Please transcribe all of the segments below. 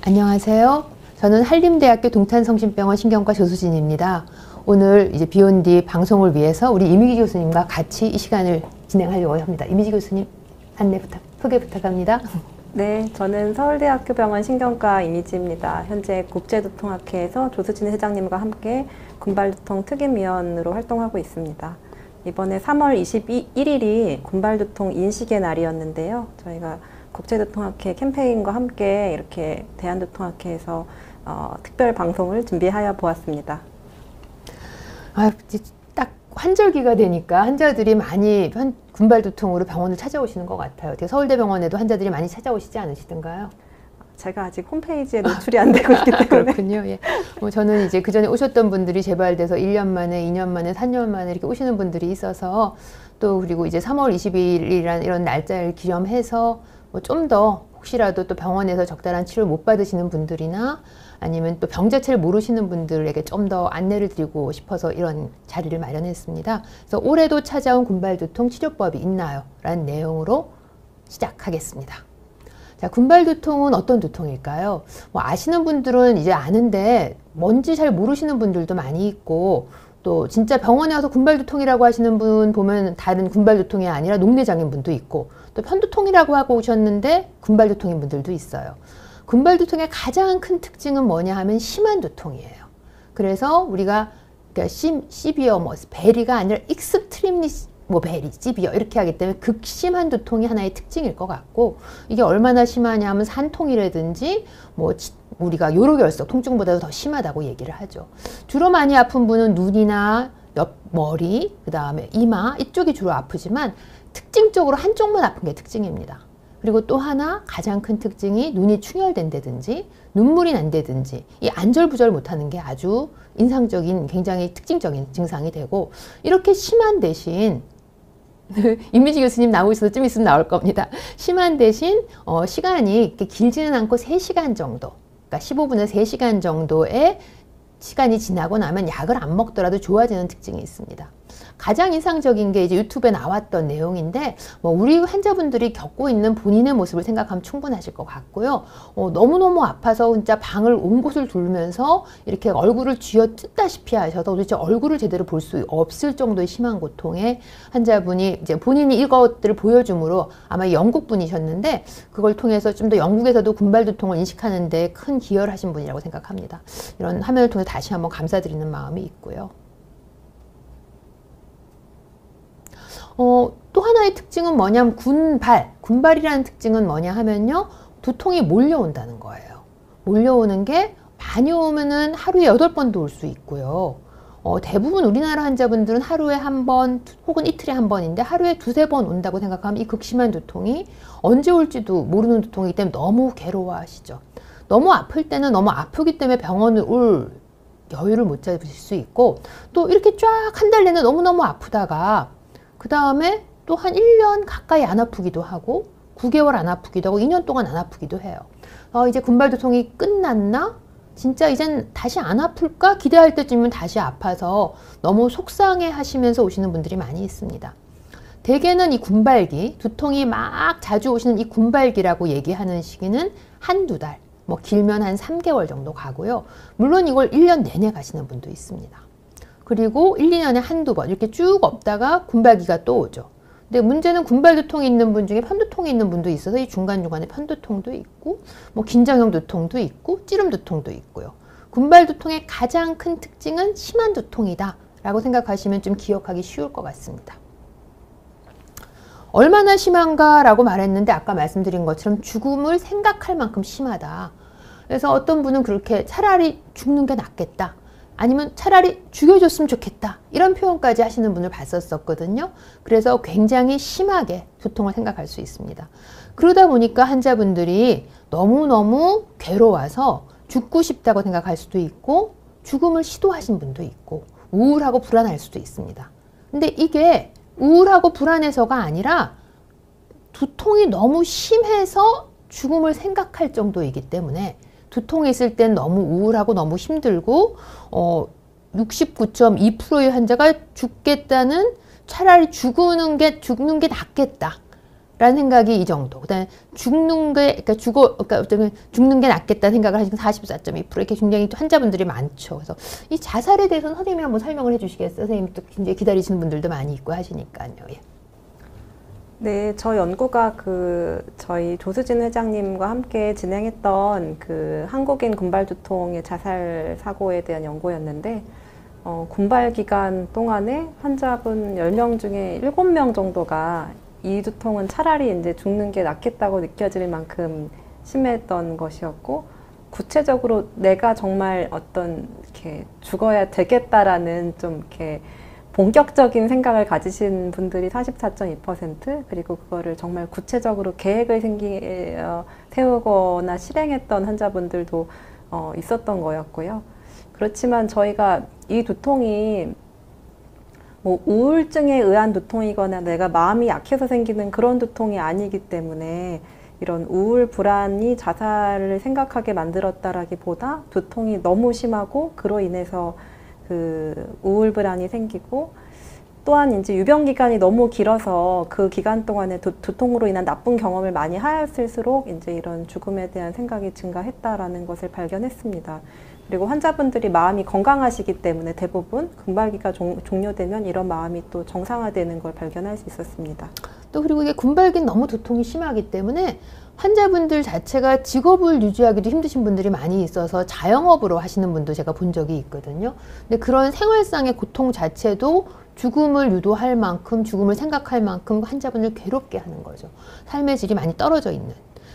안녕하세요. 저는 한림대학교 동탄성심병원 신경과 조수진입니다. 오늘 이제 비욘디 방송을 위해서 우리 이미기 교수님과 같이 이 시간을 진행하려고 합니다. 이미지 교수님 소개 부탁합니다. 네, 저는 서울대학교 병원 신경과 이미지입니다. 현재 국제두통학회에서 조수진 회장님과 함께 군발두통 특임위원으로 활동하고 있습니다. 이번에 3월 21일이 군발두통 인식의 날이었는데요. 저희가 국제두통학회 캠페인과 함께 이렇게 대한두통학회에서 특별 방송을 준비하여 보았습니다. 딱 환절기가 되니까 환자들이 많이 군발두통으로 병원을 찾아오시는 것 같아요. 서울대병원에도 환자들이 많이 찾아오시지 않으시던가요? 제가 아직 홈페이지에 노출이 안 되고 있기 때문에. 그렇군요. 예. 저는 이제 그 전에 오셨던 분들이 재발돼서 1년 만에, 2년 만에, 3년 만에 이렇게 오시는 분들이 있어서 또 그리고 이제 3월 20일이라는 이런 날짜를 기념해서 좀 더 혹시라도 또 병원에서 적절한 치료를 못 받으시는 분들이나 아니면 또 병 자체를 모르시는 분들에게 좀 더 안내를 드리고 싶어서 이런 자리를 마련했습니다. 그래서 올해도 찾아온 군발두통 치료법이 있나요? 라는 내용으로 시작하겠습니다. 자, 군발두통은 어떤 두통일까요? 아시는 분들은 이제 아는데 뭔지 잘 모르시는 분들도 많이 있고 또 진짜 병원에 와서 군발두통이라고 하시는 분 보면 다른 군발두통이 아니라 녹내장인 분도 있고 또 편두통이라고 하고 오셨는데 군발두통인 분들도 있어요. 군발두통의 가장 큰 특징은 뭐냐 하면 심한 두통이에요. 그래서 우리가 시비어 베리가 아니라 익스트림리 베리, 시비어 이렇게 하기 때문에 극심한 두통이 하나의 특징일 것 같고 이게 얼마나 심하냐 하면 산통이라든지 우리가 요로결석 통증보다도 더 심하다고 얘기를 하죠. 주로 많이 아픈 분은 눈이나 머리, 그 다음에 이마 이쪽이 주로 아프지만 특징적으로 한쪽만 아픈 게 특징입니다. 그리고 또 하나 가장 큰 특징이 눈이 충혈된다든지 눈물이 난다든지 이 안절부절 못하는 게 아주 인상적인 굉장히 특징적인 증상이 되고 이렇게 심한 대신 이미지 교수님 나오셔서 좀 있으면 나올 겁니다. 심한 대신 시간이 이렇게 길지는 않고 3시간 정도 그러니까 15분에서 3시간 정도의 시간이 지나고 나면 약을 안 먹더라도 좋아지는 특징이 있습니다. 가장 인상적인 게 이제 유튜브에 나왔던 내용인데 우리 환자분들이 겪고 있는 본인의 모습을 생각하면 충분하실 것 같고요. 너무너무 아파서 진짜 방을 온 곳을 돌면서 이렇게 얼굴을 쥐어뜯다시피 하셔서 도대체 얼굴을 제대로 볼 수 없을 정도의 심한 고통에 환자분이 이제 본인이 이것들을 보여줌으로 아마 영국 분이셨는데 그걸 통해서 좀 더 영국에서도 군발두통을 인식하는 데 큰 기여를 하신 분이라고 생각합니다. 이런 화면을 통해 다시 한번 감사드리는 마음이 있고요. 또 하나의 특징은 뭐냐면 군발이라는 특징은 뭐냐 하면요. 두통이 몰려온다는 거예요. 몰려오는 게 많이 오면은 하루에 8번도 올 수 있고요. 대부분 우리나라 환자분들은 하루에 한 번 혹은 이틀에 한 번인데 하루에 2-3번 온다고 생각하면 이 극심한 두통이 언제 올지도 모르는 두통이기 때문에 너무 괴로워하시죠. 너무 아플 때는 너무 아프기 때문에 병원을 올 여유를 못 잡으실 수 있고 또 이렇게 쫙 한 달 내내 너무너무 아프다가 그 다음에 또 한 1년 가까이 안 아프기도 하고 9개월 안 아프기도 하고 2년 동안 안 아프기도 해요. 이제 군발두통이 끝났나? 진짜 이젠 다시 안 아플까? 기대할 때쯤이면 다시 아파서 너무 속상해 하시면서 오시는 분들이 많이 있습니다. 대개는 이 군발기, 두통이 막 자주 오시는 이 군발기라고 얘기하는 시기는 한두 달, 길면 한 3개월 정도 가고요. 물론 이걸 1년 내내 가시는 분도 있습니다. 그리고 1, 2년에 한두 번 이렇게 쭉 없다가 군발기가 또 오죠. 근데 문제는 군발두통이 있는 분 중에 편두통이 있는 분도 있어서 이 중간중간에 편두통도 있고 긴장형 두통도 있고 찌름 두통도 있고요. 군발두통의 가장 큰 특징은 심한 두통이다 라고 생각하시면 좀 기억하기 쉬울 것 같습니다. 얼마나 심한가 라고 말했는데 아까 말씀드린 것처럼 죽음을 생각할 만큼 심하다. 그래서 어떤 분은 그렇게 차라리 죽는 게 낫겠다. 아니면 차라리 죽여줬으면 좋겠다. 이런 표현까지 하시는 분을 봤었거든요. 그래서 굉장히 심하게 두통을 생각할 수 있습니다. 그러다 보니까 환자분들이 너무너무 괴로워서 죽고 싶다고 생각할 수도 있고 죽음을 시도하신 분도 있고 우울하고 불안할 수도 있습니다. 근데 이게 우울하고 불안해서가 아니라 두통이 너무 심해서 죽음을 생각할 정도이기 때문에 두통이 있을 땐 너무 우울하고 너무 힘들고 69.2%의 환자가 죽겠다는 차라리 죽는 게 낫겠다 라는 생각이 이 정도. 그다음에 그러니까 어쩌면 죽는 게 낫겠다는 생각을 하시는 44.2% 이렇게 굉장히 또 환자분들이 많죠. 그래서 이 자살에 대해서는 선생님이 한번 설명을 해주시겠어요? 선생님 또 굉장히 기다리시는 분들도 많이 있고 하시니까요. 예. 네, 저 연구가 저희 조수진 회장님과 함께 진행했던 한국인 군발두통의 자살 사고에 대한 연구였는데, 군발 기간 동안에 환자분 10명 중에 7명 정도가 이 두통은 차라리 이제 죽는 게 낫겠다고 느껴질 만큼 심했던 것이었고, 구체적으로 내가 정말 이렇게 죽어야 되겠다라는 좀 이렇게 본격적인 생각을 가지신 분들이 44.2%, 그리고 그거를 정말 구체적으로 계획을 세우거나 실행했던 환자분들도 있었던 거였고요. 그렇지만 저희가 이 두통이 뭐 우울증에 의한 두통이거나 내가 마음이 약해서 생기는 그런 두통이 아니기 때문에 이런 우울, 불안이 자살을 생각하게 만들었다라기보다 두통이 너무 심하고 그로 인해서 우울, 불안이 생기고, 또한 이제 유병 기간이 너무 길어서 그 기간 동안에 두통으로 인한 나쁜 경험을 많이 하였을수록 이제 이런 죽음에 대한 생각이 증가했다라는 것을 발견했습니다. 그리고 환자분들이 마음이 건강하시기 때문에 대부분 군발기가 종료되면 이런 마음이 또 정상화되는 걸 발견할 수 있었습니다. 또 그리고 이게 군발기는 너무 두통이 심하기 때문에 환자분들 자체가 직업을 유지하기도 힘드신 분들이 많이 있어서 자영업으로 하시는 분도 제가 본 적이 있거든요. 근데 그런 생활상의 고통 자체도 죽음을 유도할 만큼, 죽음을 생각할 만큼 환자분을 괴롭게 하는 거죠. 삶의 질이 많이 떨어져 있는.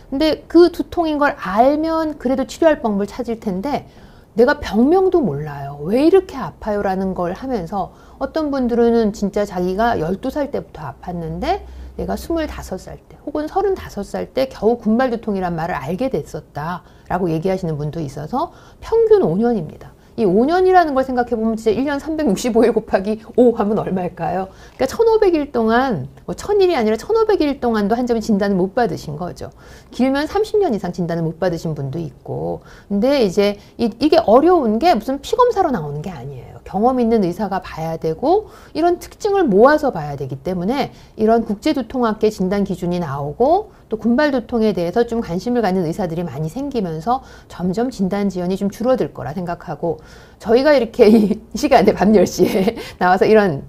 근데 그 두통인 걸 알면 그래도 치료할 방법을 찾을 텐데 내가 병명도 몰라요. 왜 이렇게 아파요? 라는 걸 하면서 어떤 분들은 진짜 자기가 12살 때부터 아팠는데 내가 25살 때 혹은 35살 때 겨우 군발두통이란 말을 알게 됐었다 라고 얘기하시는 분도 있어서 평균 5년입니다. 이 5년이라는 걸 생각해 보면 진짜 1년 365일 곱하기 5 하면 얼마일까요? 그러니까 1500일 동안, 뭐 1000일이 아니라 1500일 동안도 환자분 진단을 못 받으신 거죠. 길면 30년 이상 진단을 못 받으신 분도 있고. 근데 이제 이게 어려운 게 무슨 피검사로 나오는 게 아니에요. 경험 있는 의사가 봐야 되고 이런 특징을 모아서 봐야 되기 때문에 이런 국제두통학회 진단 기준이 나오고 또 군발두통에 대해서 좀 관심을 갖는 의사들이 많이 생기면서 점점 진단 지연이 좀 줄어들 거라 생각하고, 저희가 이렇게 이 시간에 밤 10시에 나와서 이런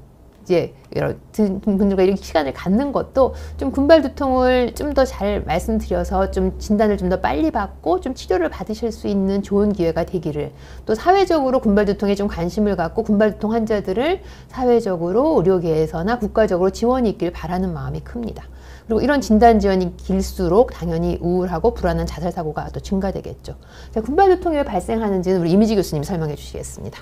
분들과 이렇게 시간을 갖는 것도 좀 군발두통을 좀 더 잘 말씀드려서 좀 진단을 좀 더 빨리 받고 좀 치료를 받으실 수 있는 좋은 기회가 되기를, 또 사회적으로 군발두통에 좀 관심을 갖고 군발두통 환자들을 사회적으로 의료계에서나 국가적으로 지원이 있길 바라는 마음이 큽니다. 그리고 이런 진단 지원이 길수록 당연히 우울하고 불안한 자살 사고가 더 증가되겠죠. 군발두통이 왜 발생하는지는 우리 이미지 교수님이 설명해 주시겠습니다.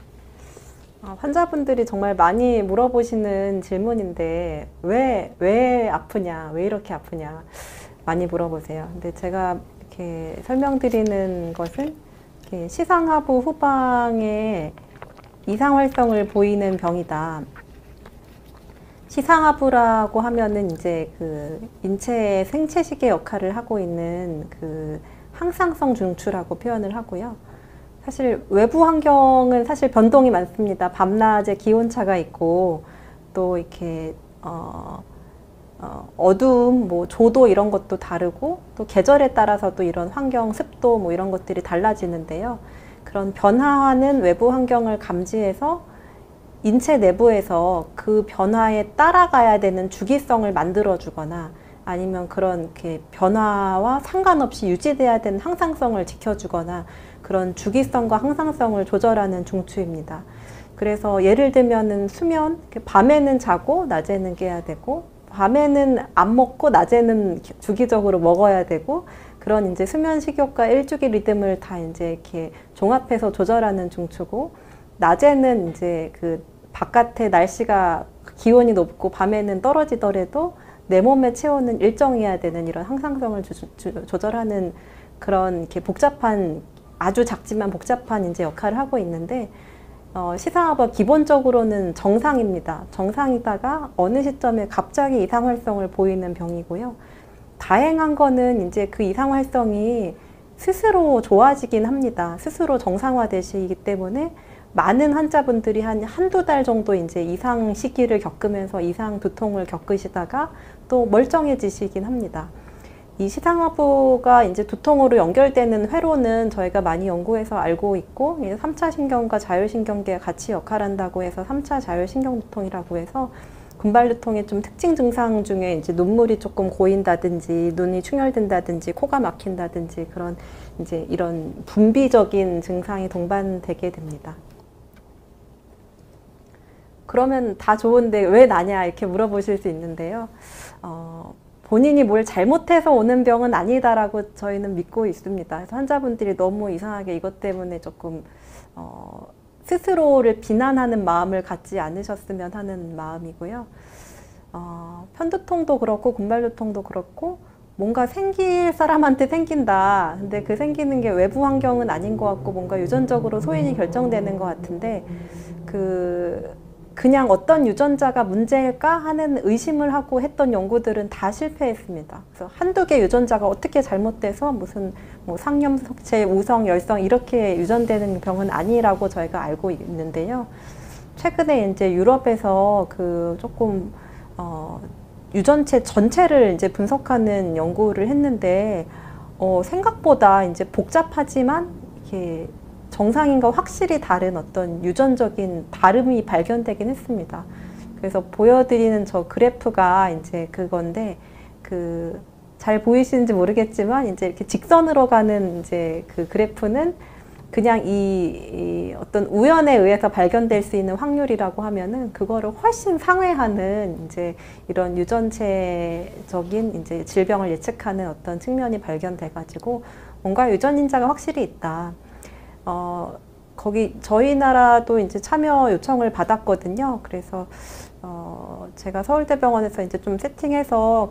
환자분들이 정말 많이 물어보시는 질문인데 왜 아프냐, 왜 이렇게 아프냐 많이 물어보세요. 근데 제가 이렇게 설명드리는 것은 이렇게 시상하부 후방에 이상 활성을 보이는 병이다. 시상하부라고 하면은 이제 인체의 생체시계 역할을 하고 있는 항상성 중추라고 표현을 하고요. 사실 외부 환경은 사실 변동이 많습니다. 밤낮의 기온차가 있고 또 이렇게 어두움, 뭐 조도 이런 것도 다르고 또 계절에 따라서도 이런 환경, 습도 뭐 이런 것들이 달라지는데요. 그런 변화하는 외부 환경을 감지해서 인체 내부에서 그 변화에 따라가야 되는 주기성을 만들어주거나 아니면 그런 이렇게 변화와 상관없이 유지돼야 되는 항상성을 지켜주거나 그런 주기성과 항상성을 조절하는 중추입니다. 그래서 예를 들면은 수면, 밤에는 자고 낮에는 깨야 되고, 밤에는 안 먹고 낮에는 주기적으로 먹어야 되고, 그런 이제 수면 식욕과 일주기 리듬을 다 이제 이렇게 종합해서 조절하는 중추고, 낮에는 이제 바깥에 날씨가 기온이 높고 밤에는 떨어지더라도 내 몸의 체온은 일정해야 되는 이런 항상성을 조절하는 그런 이렇게 복잡한, 아주 작지만 복잡한 이제 역할을 하고 있는데, 시상하부가 기본적으로는 정상입니다. 정상이다가 어느 시점에 갑자기 이상 활성을 보이는 병이고요. 다행한 거는 이제 그 이상 활성이 스스로 좋아지긴 합니다. 스스로 정상화되시기 때문에 많은 환자분들이 한두 달 정도 이제 이상 시기를 겪으면서 이상 두통을 겪으시다가 또 멀쩡해지시긴 합니다. 이 시상하부가 이제 두통으로 연결되는 회로는 저희가 많이 연구해서 알고 있고, 3차 신경과 자율신경계가 같이 역할한다고 해서 3차 자율신경두통이라고 해서 군발두통의 좀 특징 증상 중에 이제 눈물이 조금 고인다든지, 눈이 충혈된다든지, 코가 막힌다든지 그런 이제 이런 분비적인 증상이 동반되게 됩니다. 그러면 다 좋은데 왜 나냐 이렇게 물어보실 수 있는데요. 본인이 뭘 잘못해서 오는 병은 아니다라고 저희는 믿고 있습니다. 그래서 환자분들이 너무 이상하게 이것 때문에 조금 스스로를 비난하는 마음을 갖지 않으셨으면 하는 마음이고요. 편두통도 그렇고 군발두통도 그렇고 뭔가 생길 사람한테 생긴다. 근데 그 생기는 게 외부 환경은 아닌 것 같고 뭔가 유전적으로 소인이 결정되는 것 같은데 그냥 어떤 유전자가 문제일까 하는 의심을 하고 했던 연구들은 다 실패했습니다. 그래서 한두 개 유전자가 어떻게 잘못돼서 무슨 뭐 상염, 석체, 우성, 열성 이렇게 유전되는 병은 아니라고 저희가 알고 있는데요. 최근에 이제 유럽에서 조금 유전체 전체를 이제 분석하는 연구를 했는데 생각보다 이제 복잡하지만 이렇게 정상인과 확실히 다른 어떤 유전적인 다름이 발견되긴 했습니다. 그래서 보여드리는 저 그래프가 이제 그건데 잘 보이시는지 모르겠지만 이제 이렇게 직선으로 가는 이제 그 그래프는 그냥 이 어떤 우연에 의해서 발견될 수 있는 확률이라고 하면은 그거를 훨씬 상회하는 이제 이런 유전체적인 이제 질병을 예측하는 어떤 측면이 발견돼 가지고 뭔가 유전인자가 확실히 있다. 거기 저희 나라도 이제 참여 요청을 받았거든요. 그래서 제가 서울대병원에서 이제 좀 세팅해서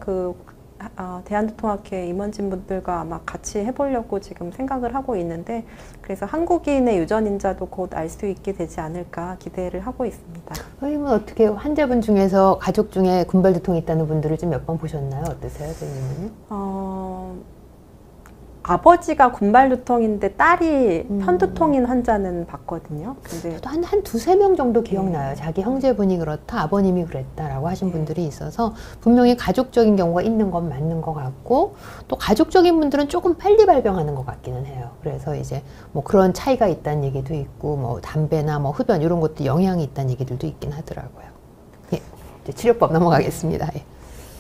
대한두통학회 임원진 분들과 아마 같이 해보려고 지금 생각을 하고 있는데, 그래서 한국인의 유전인자도 곧 알 수 있게 되지 않을까 기대를 하고 있습니다. 선생님은 어떻게 환자분 중에서 가족 중에 군발두통이 있다는 분들을 좀 몇 번 보셨나요? 어떠세요, 선생님은? 아버지가 군발두통인데 딸이 편두통인 환자는 봤거든요. 근데 저도 한 두세 명 정도 기억나요. 자기 형제분이 그렇다, 아버님이 그랬다라고 하신 분들이 있어서 분명히 가족적인 경우가 있는 건 맞는 것 같고, 또 가족적인 분들은 조금 빨리 발병하는 것 같기는 해요. 그래서 이제 뭐 그런 차이가 있다는 얘기도 있고, 뭐 담배나 뭐 흡연 이런 것도 영향이 있다는 얘기들도 있긴 하더라고요. 예, 이제 치료법 넘어가겠습니다. 예.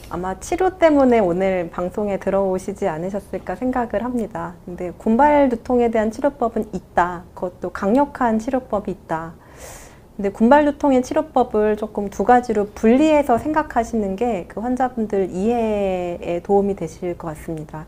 아마 치료 때문에 오늘 방송에 들어오시지 않으셨을까 생각을 합니다. 근데 군발두통에 대한 치료법은 있다. 그것도 강력한 치료법이 있다. 근데 군발두통의 치료법을 조금 두 가지로 분리해서 생각하시는 게 그 환자분들 이해에 도움이 되실 것 같습니다.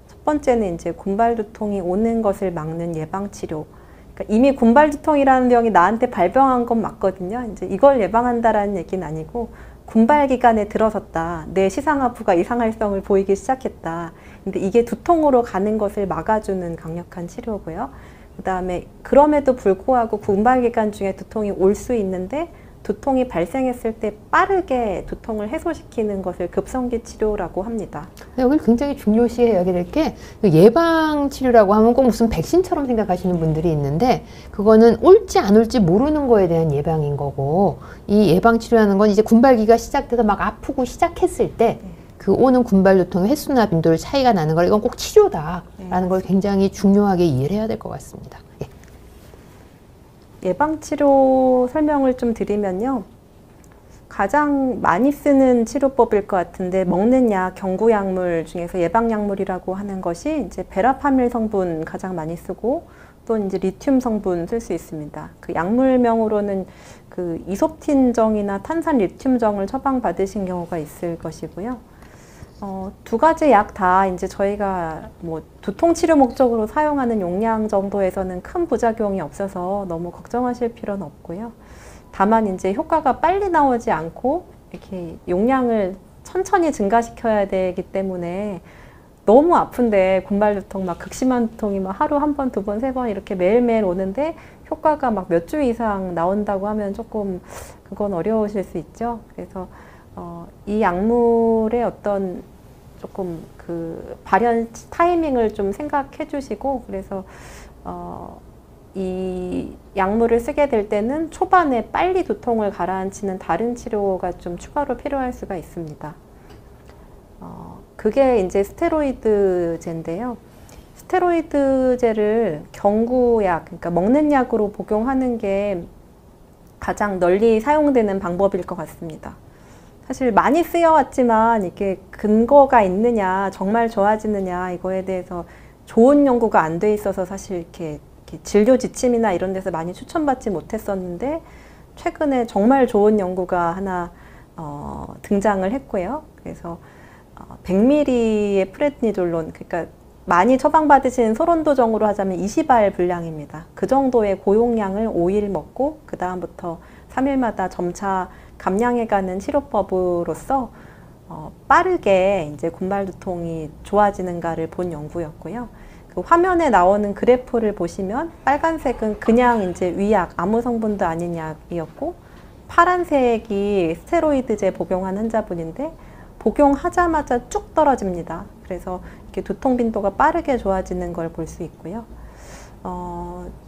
첫 번째는 이제 군발두통이 오는 것을 막는 예방치료. 그러니까 이미 군발두통이라는 병이 나한테 발병한 건 맞거든요. 이제 이걸 예방한다라는 얘기는 아니고, 군발 기간에 들어섰다. 내 시상하부가 이상활성을 보이기 시작했다. 근데 이게 두통으로 가는 것을 막아주는 강력한 치료고요. 그 다음에 그럼에도 불구하고 군발 기간 중에 두통이 올 수 있는데 두통이 발생했을 때 빠르게 두통을 해소시키는 것을 급성기 치료라고 합니다. 여기 굉장히 중요시해야 될 게 예방 치료라고 하면 꼭 무슨 백신처럼 생각하시는 분들이 있는데, 그거는 올지 안 올지 모르는 거에 대한 예방인 거고, 이 예방 치료라는 건 이제 군발기가 시작돼서 막 아프고 시작했을 때 그 오는 군발두통의 횟수나 빈도를 차이가 나는 거라, 이건 꼭 치료다라는 걸 굉장히 중요하게 이해를 해야 될 것 같습니다. 예. 예방치료 설명을 좀 드리면요. 가장 많이 쓰는 치료법일 것 같은데, 먹는 약, 경구약물 중에서 예방약물이라고 하는 것이 이제 베라파밀 성분 가장 많이 쓰고, 또 이제 리튬 성분 쓸 수 있습니다. 그 약물명으로는 그 이솝틴정이나 탄산 리튬정을 처방받으신 경우가 있을 것이고요. 두 가지 약 다 이제 저희가 뭐 두통 치료 목적으로 사용하는 용량 정도에서는 큰 부작용이 없어서 너무 걱정하실 필요는 없고요. 다만 이제 효과가 빨리 나오지 않고 이렇게 용량을 천천히 증가시켜야 되기 때문에, 너무 아픈데 군발두통 막 극심한 두통이 막 하루 한 번, 두 번, 세 번 이렇게 매일매일 오는데 효과가 막 몇 주 이상 나온다고 하면 조금 그건 어려우실 수 있죠. 그래서 이 약물의 어떤 조금 그 발현 타이밍을 좀 생각해 주시고, 그래서 이 약물을 쓰게 될 때는 초반에 빨리 두통을 가라앉히는 다른 치료가 좀 추가로 필요할 수가 있습니다. 그게 이제 스테로이드제인데요. 스테로이드제를 경구약, 그러니까 먹는 약으로 복용하는 게 가장 널리 사용되는 방법일 것 같습니다. 사실 많이 쓰여왔지만 이게 근거가 있느냐, 정말 좋아지느냐 이거에 대해서 좋은 연구가 안 돼 있어서 사실 이렇게 진료 지침이나 이런 데서 많이 추천받지 못했었는데 최근에 정말 좋은 연구가 하나 등장을 했고요. 그래서 100ml의 프레드니졸론, 그러니까 많이 처방받으신 소론도정으로 하자면 20알 분량입니다. 그 정도의 고용량을 5일 먹고 그 다음부터 3일마다 점차 감량해가는 치료법으로서 빠르게 이제 군발 두통이 좋아지는가를 본 연구였고요. 그 화면에 나오는 그래프를 보시면 빨간색은 그냥 이제 위약, 아무 성분도 아닌 약이었고 파란색이 스테로이드제 복용한 환자분인데 복용하자마자 쭉 떨어집니다. 그래서 이렇게 두통 빈도가 빠르게 좋아지는 걸 볼 수 있고요.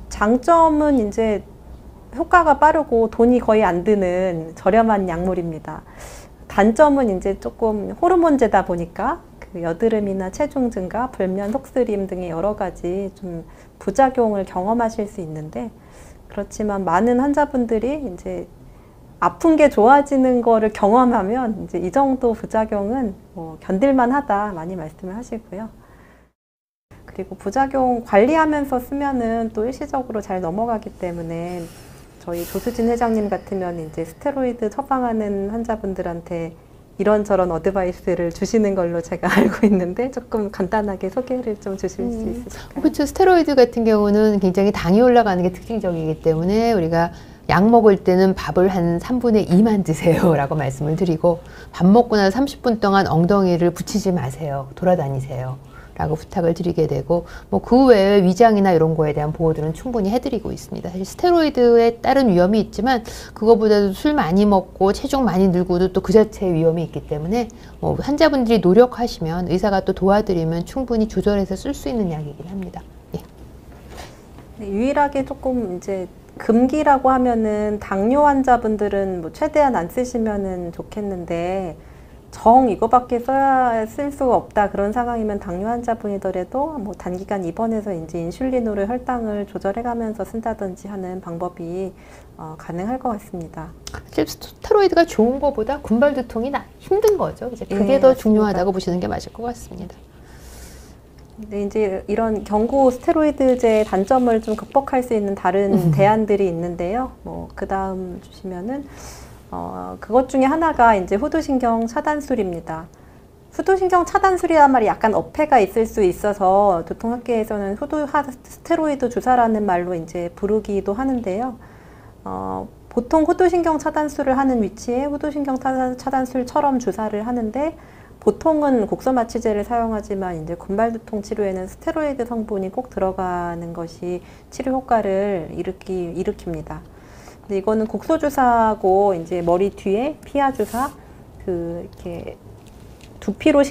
장점은 이제 효과가 빠르고 돈이 거의 안 드는 저렴한 약물입니다. 단점은 이제 조금 호르몬제다 보니까 그 여드름이나 체중 증가, 불면, 속쓰림 등의 여러 가지 좀 부작용을 경험하실 수 있는데, 그렇지만 많은 환자분들이 이제 아픈 게 좋아지는 거를 경험하면 이제 이 정도 부작용은 뭐 견딜만 하다 많이 말씀을 하시고요. 그리고 부작용 관리하면서 쓰면은 또 일시적으로 잘 넘어가기 때문에 저희 조수진 회장님 같으면 이제 스테로이드 처방하는 환자분들한테 이런저런 어드바이스를 주시는 걸로 제가 알고 있는데 조금 간단하게 소개를 좀 주실 수 있을까요? 그렇죠. 스테로이드 같은 경우는 굉장히 당이 올라가는 게 특징적이기 때문에 우리가 약 먹을 때는 밥을 한 3분의 2만 드세요 라고 말씀을 드리고, 밥 먹고 나서 30분 동안 엉덩이를 붙이지 마세요, 돌아다니세요 라고 부탁을 드리게 되고, 뭐 그 외에 위장이나 이런 거에 대한 보호들은 충분히 해드리고 있습니다. 사실 스테로이드에 따른 위험이 있지만 그거보다도 술 많이 먹고 체중 많이 늘고도 또 그 자체의 위험이 있기 때문에 뭐 환자분들이 노력하시면 의사가 또 도와드리면 충분히 조절해서 쓸 수 있는 약이긴 합니다. 예. 네, 유일하게 조금 이제 금기라고 하면은 당뇨 환자분들은 뭐 최대한 안 쓰시면은 좋겠는데 이거밖에 쓸 수가 없다 그런 상황이면 당뇨 환자분이더라도 뭐 단기간 입원해서 이제 인슐린으로 혈당을 조절해가면서 쓴다든지 하는 방법이 가능할 것 같습니다. 사실 스테로이드가 좋은 것보다 군발 두통이 힘든 거죠. 이제 그게 네, 더 맞습니다. 중요하다고 보시는 게 맞을 것 같습니다. 근데 이제 이런 경구 스테로이드제의 단점을 좀 극복할 수 있는 다른 대안들이 있는데요. 뭐 그 다음 주시면은 그것 중에 하나가 이제 후두신경 차단술입니다. 후두신경 차단술이란 말이 약간 어폐가 있을 수 있어서 두통학계에서는 스테로이드 주사라는 말로 이제 부르기도 하는데요. 보통 후두신경 차단술을 하는 위치에 후두신경 차단술처럼 주사를 하는데, 보통은 곡소마취제를 사용하지만 이제 군발두통 치료에는 스테로이드 성분이 꼭 들어가는 것이 치료 효과를 일으킵니다. 근데 이거는 곡소주사하고 이제 머리 뒤에 피하 주사, 이렇게 두피로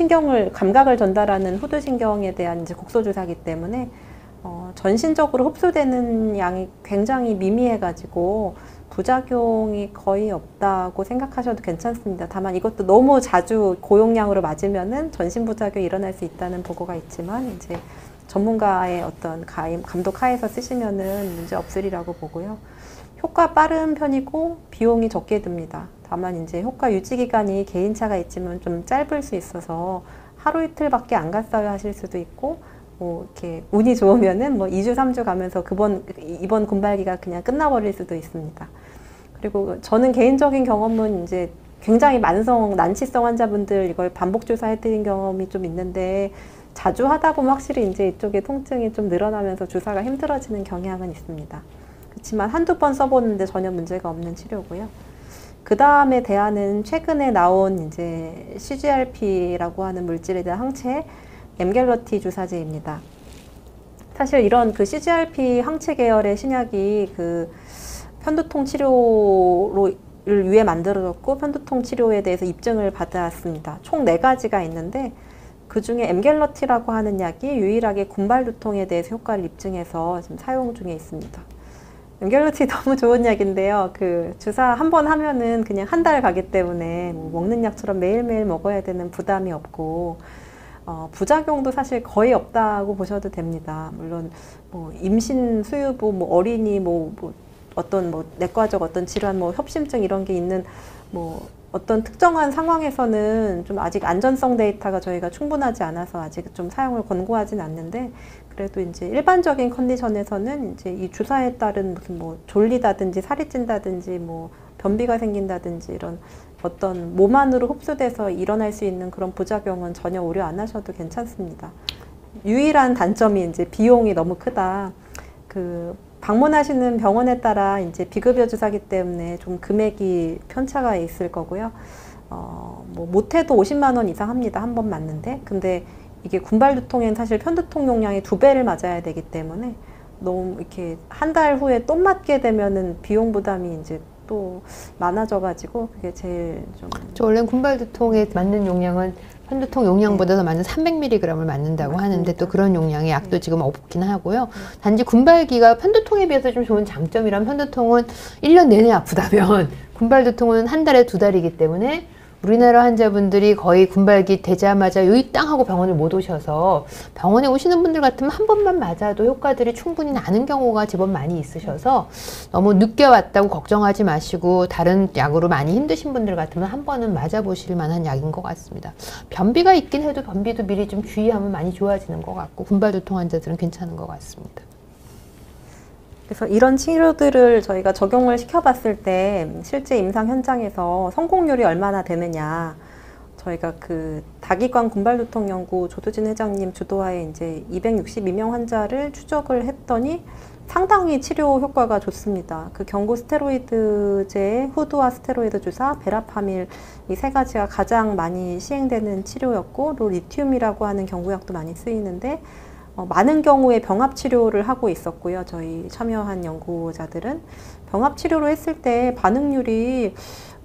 감각을 전달하는 후두신경에 대한 이제 곡소주사이기 때문에 전신적으로 흡수되는 양이 굉장히 미미해가지고 부작용이 거의 없다고 생각하셔도 괜찮습니다. 다만 이것도 너무 자주 고용량으로 맞으면은 전신 부작용이 일어날 수 있다는 보고가 있지만 이제 전문가의 어떤 감독 하에서 쓰시면은 문제 없으리라고 보고요. 효과 빠른 편이고 비용이 적게 듭니다. 다만 이제 효과 유지 기간이 개인차가 있지만 좀 짧을 수 있어서 하루 이틀밖에 안 갔어야 하실 수도 있고, 뭐 이렇게 운이 좋으면은 뭐 2주, 3주 가면서 이번 군발기가 그냥 끝나버릴 수도 있습니다. 그리고 저는 개인적인 경험은 이제 굉장히 난치성 환자분들 이걸 반복 주사해드린 경험이 좀 있는데, 자주 하다 보면 확실히 이제 이쪽에 통증이 좀 늘어나면서 주사가 힘들어지는 경향은 있습니다. 그렇지만 한두 번 써보는데 전혀 문제가 없는 치료고요. 그 다음에 대안은 최근에 나온 이제 CGRP라고 하는 물질에 대한 항체 엠겔러티 주사제입니다. 사실 이런 그 CGRP 항체 계열의 신약이 그 편두통 치료를 위해 만들어졌고 편두통 치료에 대해서 입증을 받았습니다. 총 4가지가 있는데 그 중에 엠겔러티라고 하는 약이 유일하게 군발두통에 대해서 효과를 입증해서 지금 사용 중에 있습니다. 엠겔러티 너무 좋은 약인데요. 그 주사 한 번 하면은 그냥 한 달 가기 때문에 뭐 먹는 약처럼 매일매일 먹어야 되는 부담이 없고 부작용도 사실 거의 없다고 보셔도 됩니다. 물론 뭐 임신, 수유부, 뭐 어린이, 뭐 어떤 뭐 내과적 어떤 질환, 뭐 협심증 이런 게 있는 뭐 어떤 특정한 상황에서는 좀 아직 안전성 데이터가 저희가 충분하지 않아서 아직 좀 사용을 권고하진 않는데, 그래도 이제 일반적인 컨디션에서는 이제 이 주사에 따른 무슨 뭐 졸리다든지 살이 찐다든지 뭐 변비가 생긴다든지 이런 어떤 몸 안으로 흡수돼서 일어날 수 있는 그런 부작용은 전혀 우려 안 하셔도 괜찮습니다. 유일한 단점이 이제 비용이 너무 크다. 그 방문하시는 병원에 따라 이제 비급여 주사기 때문에 좀 금액이 편차가 있을 거고요. 뭐 못해도 50만 원 이상 합니다. 한 번 맞는데. 근데 이게 군발두통엔 사실 편두통 용량의 2배를 맞아야 되기 때문에 너무 이렇게 한 달 후에 또 맞게 되면은 비용 부담이 이제 또 많아져가지고 그게 제일 좀. 저 원래 군발두통에 맞는 용량은 편두통 용량보다 더 많은 300mg을 맞는다고 하는데 또 그런 용량의 약도 지금 없긴 하고요. 단지 군발기가 편두통에 비해서 좀 좋은 장점이란, 편두통은 1년 내내 아프다면 군발두통은 한 달에 2달이기 때문에 우리나라 환자분들이 거의 군발기 되자마자 요이 땅 하고 병원을 못 오셔서, 병원에 오시는 분들 같으면 한 번만 맞아도 효과들이 충분히 나는 경우가 제법 많이 있으셔서 너무 늦게 왔다고 걱정하지 마시고 다른 약으로 많이 힘드신 분들 같으면 한 번은 맞아보실 만한 약인 것 같습니다. 변비가 있긴 해도 변비도 미리 좀 주의하면 많이 좋아지는 것 같고 군발두통 환자들은 괜찮은 것 같습니다. 그래서 이런 치료들을 저희가 적용을 시켜봤을 때 실제 임상 현장에서 성공률이 얼마나 되느냐, 저희가 그 다기관 군발두통 연구 조두진 회장님 주도하에 이제 262명 환자를 추적을 했더니 상당히 치료 효과가 좋습니다. 그 경구 스테로이드제, 후두와 스테로이드 주사, 베라파밀 이 세 가지가 가장 많이 시행되는 치료였고, 또 리튬이라고 하는 경구약도 많이 쓰이는데 많은 경우에 병합 치료를 하고 있었고요. 저희 참여한 연구자들은 병합 치료로 했을 때 반응률이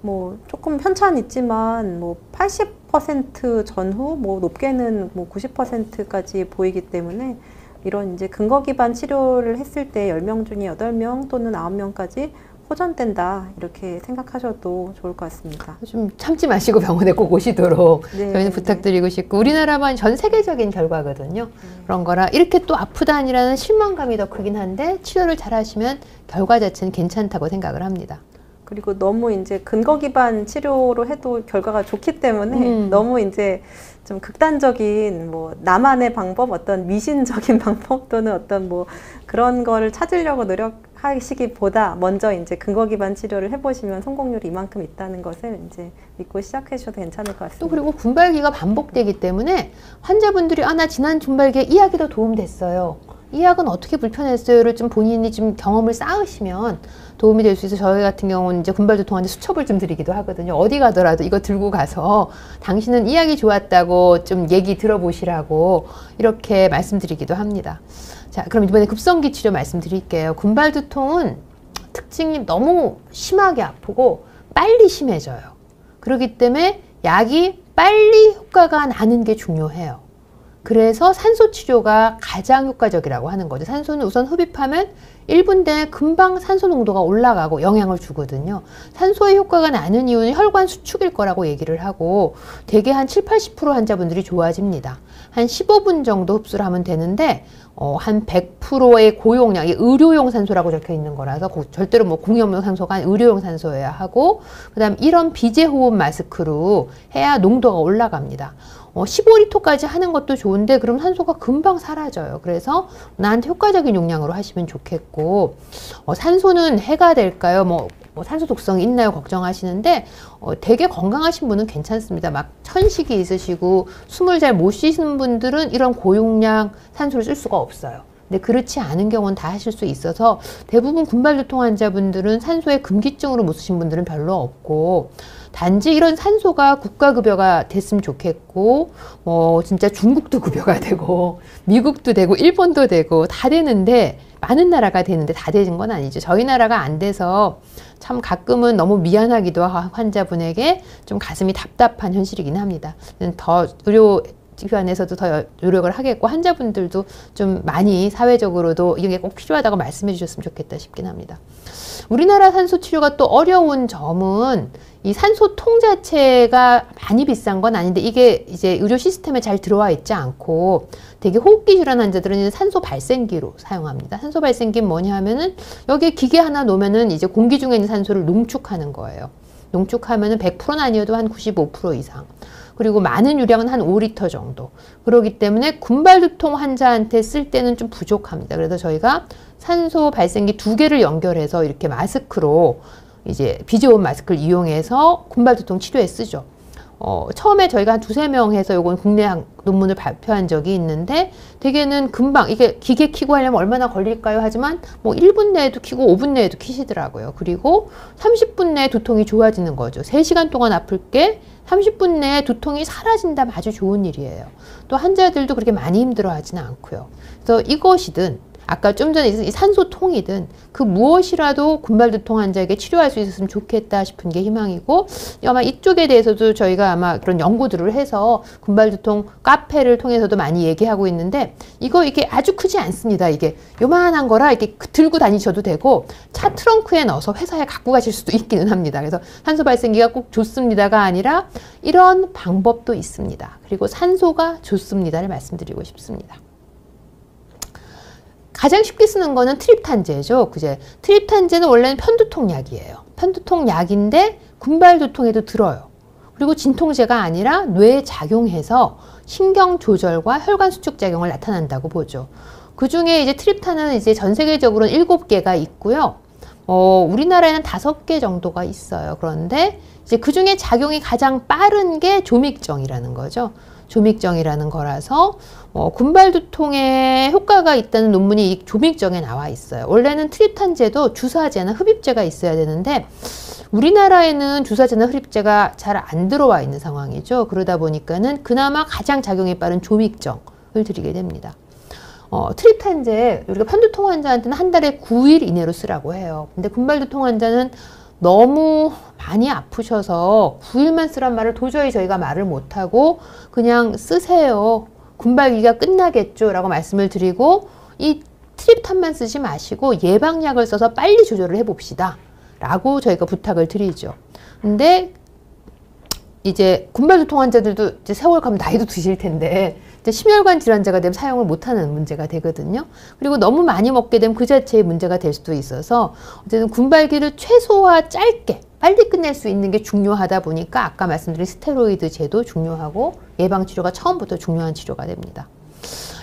뭐 조금 편차는 있지만 뭐 80% 전후, 뭐 높게는 뭐 90%까지 보이기 때문에 이런 이제 근거 기반 치료를 했을 때 10명 중에 8명 또는 9명까지 호전된다, 이렇게 생각하셔도 좋을 것 같습니다. 좀 참지 마시고 병원에 꼭 오시도록 네, 저희는 부탁드리고 싶고, 우리나라만 전 세계적인 결과거든요. 그런 거라 이렇게 또 아프다니라는 실망감이 더 크긴 한데 치료를 잘 하시면 결과 자체는 괜찮다고 생각을 합니다. 그리고 너무 이제 근거 기반 치료로 해도 결과가 좋기 때문에 너무 이제 좀 극단적인 뭐 나만의 방법, 어떤 미신적인 방법 또는 어떤 뭐 그런 거를 찾으려고 노력하시기보다 먼저 이제 근거 기반 치료를 해보시면 성공률이 이만큼 있다는 것을 이제 믿고 시작해 주셔도 괜찮을 것 같습니다. 또 그리고 군발기가 반복되기 때문에 환자분들이 나 지난 군발기에 이 약이 더 도움됐어요, 이 약은 어떻게 불편했어요를 좀 본인이 좀 경험을 쌓으시면 도움이 될 수 있어서, 저희 같은 경우는 이제 군발두통한테 수첩을 좀 드리기도 하거든요. 어디 가더라도 이거 들고 가서 당신은 이 약이 좋았다고 좀 얘기 들어보시라고 이렇게 말씀드리기도 합니다. 자, 그럼 이번에 급성기 치료 말씀드릴게요. 군발두통은 특징이 너무 심하게 아프고 빨리 심해져요. 그렇기 때문에 약이 빨리 효과가 나는 게 중요해요. 그래서 산소 치료가 가장 효과적이라고 하는 거죠. 산소는 우선 흡입하면 1분 내에 금방 산소 농도가 올라가고 영향을 주거든요. 산소의 효과가 나는 이유는 혈관 수축일 거라고 얘기를 하고, 대개 한 70~80% 환자분들이 좋아집니다. 한 15분 정도 흡수를 하면 되는데 한 100%의 고용량, 이 의료용 산소라고 적혀 있는 거라서 절대로 뭐 공용용 산소가 아니라 의료용 산소여야 하고, 그 다음 이런 비제호흡 마스크로 해야 농도가 올라갑니다. 15리터까지 하는 것도 좋은데 그럼 산소가 금방 사라져요. 그래서 나한테 효과적인 용량으로 하시면 좋겠고, 산소는 해가 될까요? 뭐 산소 독성이 있나요? 걱정하시는데 되게 건강하신 분은 괜찮습니다. 막 천식이 있으시고 숨을 잘 못 쉬시는 분들은 이런 고용량 산소를 쓸 수가 없어요. 근데 그렇지 않은 경우는 다 하실 수 있어서 대부분 군발두통 환자분들은 산소에 금기증으로 못 쓰신 분들은 별로 없고, 단지 이런 산소가 국가급여가 됐으면 좋겠고, 진짜 중국도 급여가 되고 미국도 되고 일본도 되고 다 되는데, 많은 나라가 되는데 다 되는 건 아니죠. 저희 나라가 안 돼서 참 가끔은 너무 미안하기도 하고 환자분에게 좀 가슴이 답답한 현실이긴 합니다. 더 의료 기관에서도 더 노력을 하겠고 환자분들도 좀 많이 사회적으로도 이게 꼭 필요하다고 말씀해 주셨으면 좋겠다 싶긴 합니다. 우리나라 산소 치료가 또 어려운 점은 이 산소통 자체가 많이 비싼 건 아닌데 이게 이제 의료 시스템에 잘 들어와 있지 않고 되게 호흡기 질환 환자들은 산소 발생기로 사용합니다. 산소 발생기는 뭐냐 하면은 여기에 기계 하나 놓으면은 이제 공기 중에 있는 산소를 농축하는 거예요. 농축하면은 100%는 아니어도 한 95% 이상. 그리고 많은 유량은 한 5리터 정도. 그렇기 때문에 군발두통 환자한테 쓸 때는 좀 부족합니다. 그래서 저희가 산소 발생기 2개를 연결해서 이렇게 마스크로 이제 비저온 마스크를 이용해서 군발두통 치료에 쓰죠. 처음에 저희가 한 2~3명 해서 요건 국내 논문을 발표한 적이 있는데 대개는 금방 이게 기계 키고 하려면 얼마나 걸릴까요? 하지만 뭐 1분 내에도 키고 5분 내에도 키시더라고요. 그리고 30분 내에 두통이 좋아지는 거죠. 3시간 동안 아플 게 30분 내에 두통이 사라진다면 아주 좋은 일이에요. 또 환자들도 그렇게 많이 힘들어 하지는 않고요. 그래서 이것이든 아까 좀 전에 이 산소통이든 그 무엇이라도 군발두통 환자에게 치료할 수 있었으면 좋겠다 싶은 게 희망이고 아마 이쪽에 대해서도 저희가 아마 그런 연구들을 해서 군발두통 카페를 통해서도 많이 얘기하고 있는데 이게 아주 크지 않습니다. 이게 요만한 거라 이렇게 들고 다니셔도 되고 차 트렁크에 넣어서 회사에 갖고 가실 수도 있기는 합니다. 그래서 산소 발생기가 꼭 좋습니다가 아니라 이런 방법도 있습니다. 그리고 산소가 좋습니다를 말씀드리고 싶습니다. 가장 쉽게 쓰는 거는 트립탄제죠. 그제 트립탄제는 원래는 편두통 약이에요. 편두통 약인데 군발두통에도 들어요. 그리고 진통제가 아니라 뇌에 작용해서 신경 조절과 혈관 수축 작용을 나타난다고 보죠. 그 중에 이제 트립탄은 이제 전 세계적으로는 7개가 있고요. 우리나라에는 5개 정도가 있어요. 그런데 이제 그 중에 작용이 가장 빠른 게 조믹정이라는 거죠. 조믹정이라는 거라서 군발두통에 효과가 있다는 논문이 이 조믹정에 나와 있어요. 원래는 트립탄제도 주사제나 흡입제가 있어야 되는데 우리나라에는 주사제나 흡입제가 잘 안 들어와 있는 상황이죠. 그러다 보니까는 그나마 가장 작용이 빠른 조믹정을 드리게 됩니다. 트립탄제 우리가 편두통 환자한테는 한 달에 9일 이내로 쓰라고 해요. 근데 군발두통 환자는 너무 많이 아프셔서 9일만 쓰란 말을 도저히 저희가 말을 못하고 그냥 쓰세요. 군발기가 끝나겠죠 라고 말씀을 드리고 이 트립탄만 쓰지 마시고 예방약을 써서 빨리 조절을 해봅시다 라고 저희가 부탁을 드리죠. 근데 이제 군발두통 환자들도 이제 세월 가면 나이도 드실 텐데 이제 심혈관 질환자가 되면 사용을 못하는 문제가 되거든요. 그리고 너무 많이 먹게 되면 그 자체의 문제가 될 수도 있어서 어쨌든 군발기를 최소화 짧게 빨리 끝낼 수 있는 게 중요하다 보니까 아까 말씀드린 스테로이드제도 중요하고 예방치료가 처음부터 중요한 치료가 됩니다.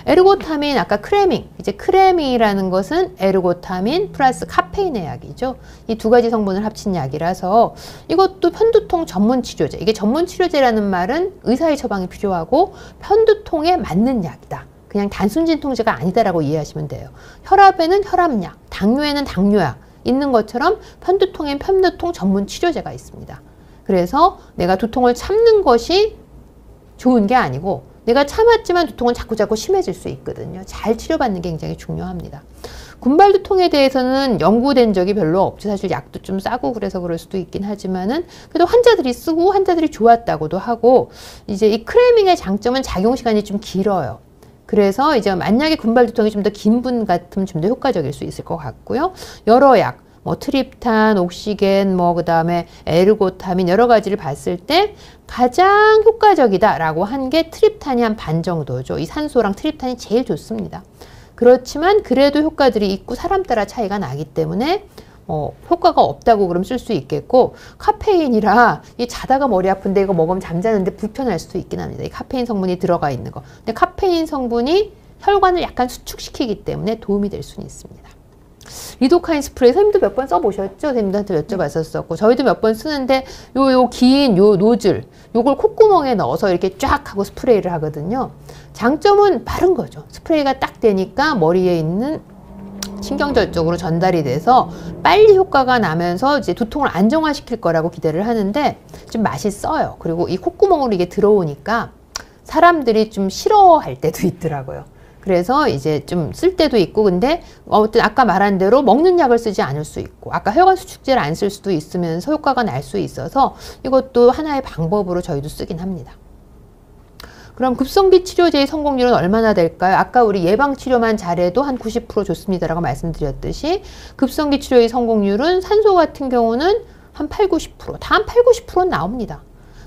에르고타민, 아까 크레밍, 이제 크레밍이라는 것은 에르고타민 플러스 카페인의 약이죠. 이 2가지 성분을 합친 약이라서 이것도 편두통 전문 치료제. 이게 전문 치료제라는 말은 의사의 처방이 필요하고 편두통에 맞는 약이다. 그냥 단순 진통제가 아니다라고 이해하시면 돼요. 혈압에는 혈압약, 당뇨에는 당뇨약 있는 것처럼 편두통엔 편두통 전문 치료제가 있습니다. 그래서 내가 두통을 참는 것이 좋은 게 아니고 내가 참았지만 두통은 자꾸자꾸 심해질 수 있거든요. 잘 치료받는 게 굉장히 중요합니다. 군발두통에 대해서는 연구된 적이 별로 없죠. 사실 약도 좀 싸고 그래서 그럴 수도 있긴 하지만은 그래도 환자들이 쓰고 환자들이 좋았다고도 하고 이제 이 크레밍의 장점은 작용시간이 좀 길어요. 그래서 이제 만약에 군발두통이 좀 더 긴 분 같으면 좀 더 효과적일 수 있을 것 같고요. 여러 약 트립탄, 옥시겐, 그 다음에 에르고타민 여러 가지를 봤을 때 가장 효과적이다라고 한 게 트립탄이 한 반 정도죠. 이 산소랑 트립탄이 제일 좋습니다. 그렇지만 그래도 효과들이 있고 사람 따라 차이가 나기 때문에 효과가 없다고 그럼 쓸 수 있겠고 카페인이라 이 자다가 머리 아픈데 이거 먹으면 잠자는데 불편할 수도 있긴 합니다. 이 카페인 성분이 들어가 있는 거. 근데 카페인 성분이 혈관을 약간 수축시키기 때문에 도움이 될 수는 있습니다. 리도카인 스프레이 선생님도 몇 번 써보셨죠? 선생님들한테 여쭤봤었고 저희도 몇 번 쓰는데 긴 노즐 요걸 콧구멍에 넣어서 이렇게 쫙 하고 스프레이를 하거든요. 장점은 바른 거죠. 스프레이가 딱 되니까 머리에 있는 신경절 쪽으로 전달이 돼서 빨리 효과가 나면서 이제 두통을 안정화시킬 거라고 기대를 하는데 좀 맛있어요. 그리고 이 콧구멍으로 이게 들어오니까 사람들이 좀 싫어할 때도 있더라고요. 그래서 이제 좀 쓸 때도 있고 근데 어쨌든 아까 말한 대로 먹는 약을 쓰지 않을 수 있고 아까 혈관 수축제를 안 쓸 수도 있으면서 효과가 날 수 있어서 이것도 하나의 방법으로 저희도 쓰긴 합니다. 그럼 급성기 치료제의 성공률은 얼마나 될까요? 아까 우리 예방치료만 잘해도 한 90% 좋습니다라고 말씀드렸듯이 급성기 치료의 성공률은 산소 같은 경우는 한 8, 90%, 다 한 8, 90%는 나옵니다.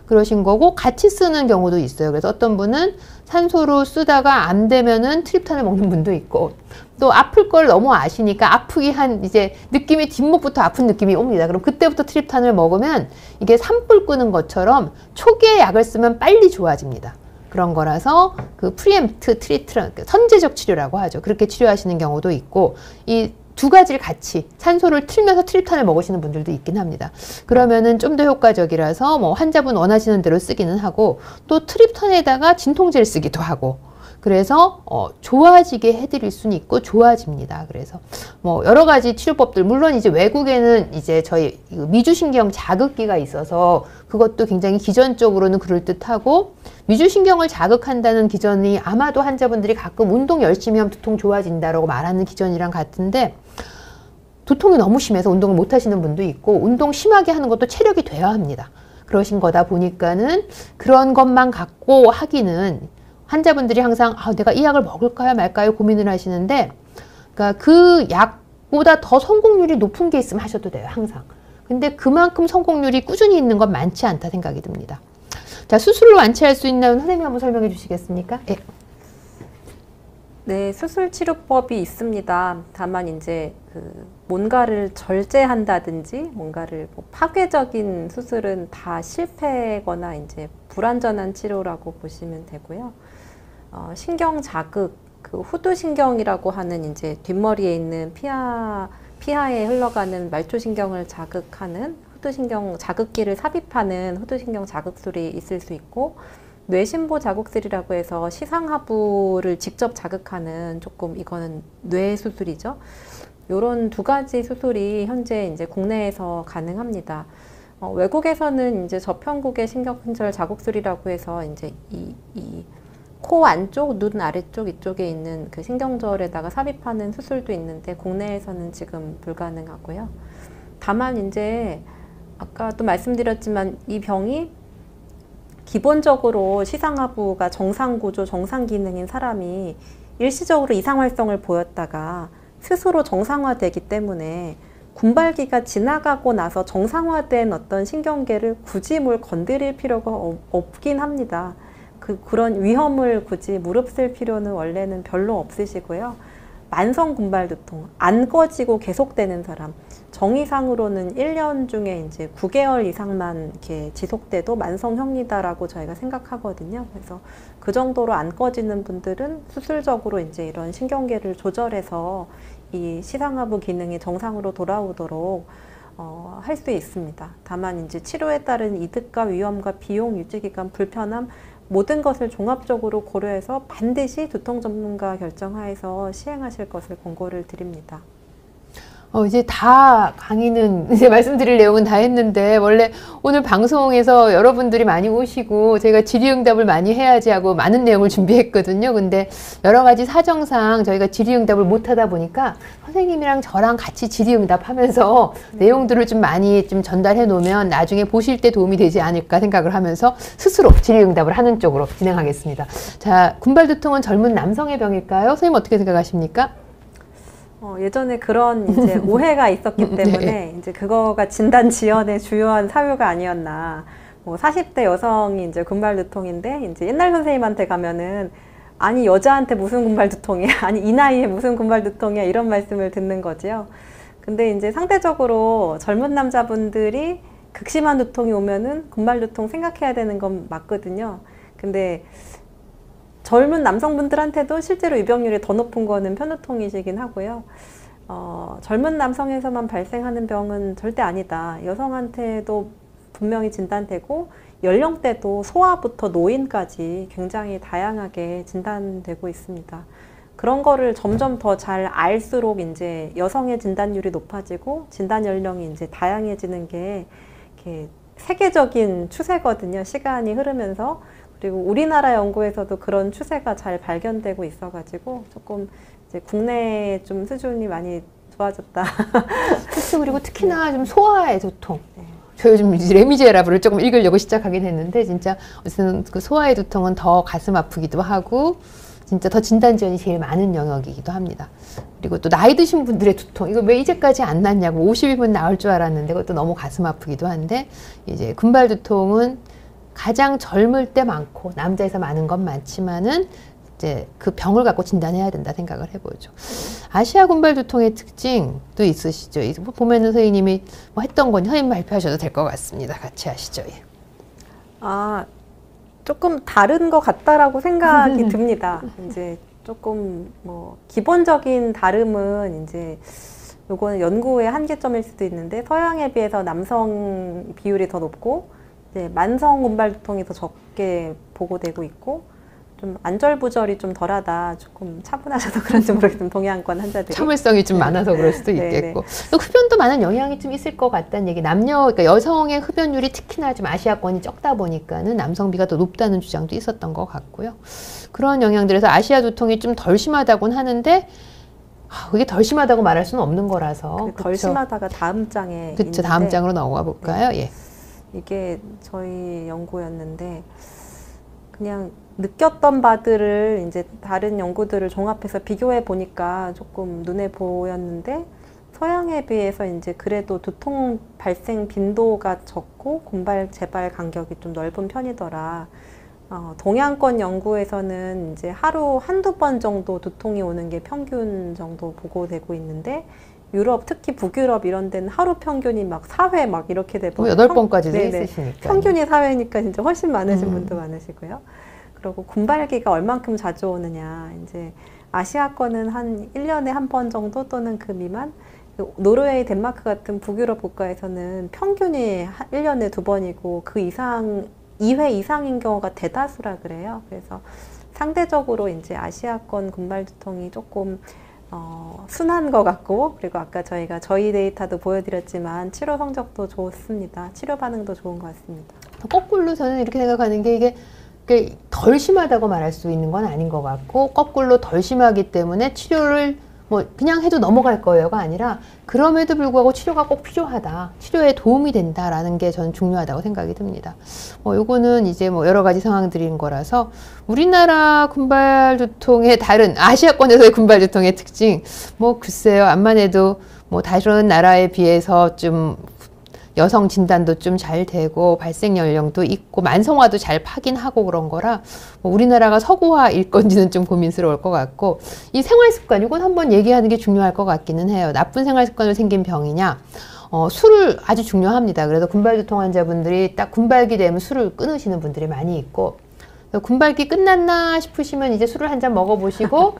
그러신 거고 같이 쓰는 경우도 있어요. 그래서 어떤 분은 산소로 쓰다가 안 되면은 트립탄을 먹는 분도 있고 또 아플 걸 너무 아시니까 아프기 한 이제 느낌이 뒷목부터 아픈 느낌이 옵니다. 그럼 그때부터 트립탄을 먹으면 이게 산불 끄는 것처럼 초기에 약을 쓰면 빨리 좋아집니다. 그런 거라서 그 프리엠트 트리트런 선제적 치료라고 하죠. 그렇게 치료하시는 경우도 있고 이 두 가지를 같이 산소를 틀면서 트립탄을 먹으시는 분들도 있긴 합니다. 그러면은 좀 더 효과적이라서 뭐 환자분 원하시는 대로 쓰기는 하고 또 트립탄에다가 진통제를 쓰기도 하고 그래서 좋아지게 해드릴 수는 있고 좋아집니다. 그래서 뭐 여러 가지 치료법들 물론 이제 외국에는 이제 저희 미주신경 자극기가 있어서 그것도 굉장히 기전적으로는 그럴듯하고 미주신경을 자극한다는 기전이 아마도 환자분들이 가끔 운동 열심히 하면 두통 좋아진다라고 말하는 기전이랑 같은데 두통이 너무 심해서 운동을 못 하시는 분도 있고 운동 심하게 하는 것도 체력이 돼야 합니다. 그러신 거다 보니까는 그런 것만 갖고 하기는 환자분들이 항상 내가 이 약을 먹을까요 말까요 고민을 하시는데 그러니까 그 약보다 더 성공률이 높은 게 있으면 하셔도 돼요. 항상. 근데 그만큼 성공률이 꾸준히 있는 건 많지 않다 생각이 듭니다. 자, 수술로 완치할 수 있나요? 선생님 한번 설명해 주시겠습니까? 예. 네, 수술 치료법이 있습니다. 다만 이제 뭔가를 절제한다든지 뭔가를 뭐 파괴적인 수술은 다 실패거나 이제 불완전한 치료라고 보시면 되고요. 신경 자극, 그 후두신경이라고 하는 이제 뒷머리에 있는 피하에 흘러가는 말초신경을 자극하는 후두신경 자극기를 삽입하는 후두신경 자극술이 있을 수 있고 뇌신보 자극술이라고 해서 시상하부를 직접 자극하는 조금 이거는 뇌 수술이죠. 요런 두 가지 수술이 현재 이제 국내에서 가능합니다. 외국에서는 이제 저편국의 신경근절 자극술이라고 해서 이제 이 코 안쪽, 눈 아래쪽 이쪽에 있는 그 신경절에다가 삽입하는 수술도 있는데 국내에서는 지금 불가능하고요. 다만 이제 아까도 말씀드렸지만 이 병이 기본적으로 시상하부가 정상구조, 정상기능인 사람이 일시적으로 이상활성을 보였다가 스스로 정상화되기 때문에 군발기가 지나가고 나서 정상화된 어떤 신경계를 굳이 뭘 건드릴 필요가 없긴 합니다. 그런 위험을 굳이 무릅쓸 필요는 원래는 별로 없으시고요. 만성 군발두통, 안 꺼지고 계속되는 사람, 정의상으로는 1년 중에 이제 9개월 이상만 이렇게 지속돼도 만성형리다라고 저희가 생각하거든요. 그래서 그 정도로 안 꺼지는 분들은 수술적으로 이제 이런 신경계를 조절해서 이 시상하부 기능이 정상으로 돌아오도록 할 수 있습니다. 다만 이제 치료에 따른 이득과 위험과 비용, 유지기간, 불편함 모든 것을 종합적으로 고려해서 반드시 두통 전문가 결정하에서 시행하실 것을 권고를 드립니다. 이제 다 강의는 이제 말씀드릴 내용은 다 했는데 원래 오늘 방송에서 여러분들이 많이 오시고 제가 질의응답을 많이 해야지 하고 많은 내용을 준비했거든요. 근데 여러 가지 사정상 저희가 질의응답을 못 하다 보니까 선생님이랑 저랑 같이 질의응답 하면서 내용들을 좀 많이 좀 전달해 놓으면 나중에 보실 때 도움이 되지 않을까 생각을 하면서 스스로 질의응답을 하는 쪽으로 진행하겠습니다. 자, 군발두통은 젊은 남성의 병일까요? 선생님 어떻게 생각하십니까? 예전에 그런 이제 오해가 있었기 때문에 네. 이제 그거가 진단 지연의 주요한 사유가 아니었나. 뭐 40대 여성이 이제 군발두통인데 이제 옛날 선생님한테 가면은 아니 여자한테 무슨 군발두통이야? 아니 이 나이에 무슨 군발두통이야? 이런 말씀을 듣는 거지요. 근데 이제 상대적으로 젊은 남자분들이 극심한 두통이 오면은 군발두통 생각해야 되는 건 맞거든요. 근데 젊은 남성분들한테도 실제로 유병률이 더 높은 거는 편두통이시긴 하고요. 젊은 남성에서만 발생하는 병은 절대 아니다. 여성한테도 분명히 진단되고 연령대도 소아부터 노인까지 굉장히 다양하게 진단되고 있습니다. 그런 거를 점점 더 잘 알수록 이제 여성의 진단율이 높아지고 진단 연령이 이제 다양해지는 게 이렇게 세계적인 추세거든요. 시간이 흐르면서. 그리고 우리나라 연구에서도 그런 추세가 잘 발견되고 있어가지고 조금 이제 국내에 좀 수준이 많이 좋아졌다. 그렇죠. 그리고 특히나 좀 소아의 두통. 저 요즘 레미제라블을 조금 읽으려고 시작하긴 했는데 진짜 어쨌든 그 소아의 두통은 더 가슴 아프기도 하고 진짜 더 진단 지원이 제일 많은 영역이기도 합니다. 그리고 또 나이 드신 분들의 두통, 이거 왜 이제까지 안 낫냐고 50이면 나을 줄 알았는데 그것도 너무 가슴 아프기도 한데 이제 금발 두통은 가장 젊을 때 많고 남자에서 많은 건 많지만은 이제 그 병을 갖고 진단해야 된다 생각을 해보죠. 아시아 금발 두통의 특징도 있으시죠? 보면은 선생님이 뭐 했던 건 선생님 발표하셔도 될 것 같습니다. 같이 하시죠. 예. 아, 조금 다른 것 같다라고 생각이 듭니다. 이제 조금 뭐 기본적인 다름은 이제 요거는 연구의 한계점일 수도 있는데 서양에 비해서 남성 비율이 더 높고 이제 만성 금발 두통이 더 적게 보고되고 있고 좀 안절부절이 좀 덜하다. 조금 차분하셔서 그런지 모르겠지만 동양권 환자들이 참을성이 좀 많아서 그럴 수도 있겠고 또 흡연도 많은 영향이 좀 있을 것 같다는 얘기. 그러니까 여성의 흡연율이 특히나 좀 아시아권이 적다 보니까는 남성비가 더 높다는 주장도 있었던 것 같고요. 그런 영향들에서 아시아 두통이 좀 덜 심하다고는 하는데 그게 덜 심하다고 말할 수는 없는 거라서 덜 심하다가 다음 장에 그렇죠. 다음 장으로 넘어가 볼까요? 네. 예. 이게 저희 연구였는데 그냥 느꼈던 바들을 이제 다른 연구들을 종합해서 비교해 보니까 조금 눈에 보였는데 서양에 비해서 이제 그래도 두통 발생 빈도가 적고 금발 재발 간격이 좀 넓은 편이더라. 동양권 연구에서는 이제 하루 한두 번 정도 두통이 오는 게 평균 정도 보고되고 있는데 유럽, 특히 북유럽 이런 데는 하루 평균이 막 4회 막 이렇게 되고 8번까지도 있으시니까 평균이 4회니까 진짜 훨씬 많으신 분도 많으시고요. 그리고 군발기가 얼만큼 자주 오느냐. 이제 아시아권은 한 1년에 한 번 정도 또는 그 미만. 노르웨이, 덴마크 같은 북유럽 국가에서는 평균이 1년에 2번이고 그 이상 2회 이상인 경우가 대다수라 그래요. 그래서 상대적으로 이제 아시아권 군발 두통이 조금 순한 것 같고 그리고 아까 저희가 저희 데이터도 보여드렸지만 치료 성적도 좋습니다. 치료 반응도 좋은 것 같습니다. 거꾸로 저는 이렇게 생각하는 게 이게 덜 심하다고 말할 수 있는 건 아닌 것 같고 거꾸로 덜 심하기 때문에 치료를 뭐 그냥 해도 넘어갈 거예요가 아니라 그럼에도 불구하고 치료가 꼭 필요하다. 치료에 도움이 된다라는 게 저는 중요하다고 생각이 듭니다. 요거는 이제 뭐 여러 가지 상황들인 거라서 우리나라 금발 두통의 다른 아시아권에서의 금발 두통의 특징 뭐 글쎄요. 암만 해도 뭐 다른 나라에 비해서 좀 여성 진단도 좀 잘 되고 발생 연령도 있고 만성화도 잘 파긴 하고 그런 거라 뭐 우리나라가 서구화일 건지는 좀 고민스러울 것 같고 이 생활 습관 이건 한번 얘기하는 게 중요할 것 같기는 해요. 나쁜 생활 습관으로 생긴 병이냐 술을 아주 중요합니다. 그래서 군발두통 환자분들이 딱 군발기 되면 술을 끊으시는 분들이 많이 있고 군발기 끝났나 싶으시면 이제 술을 한 잔 먹어보시고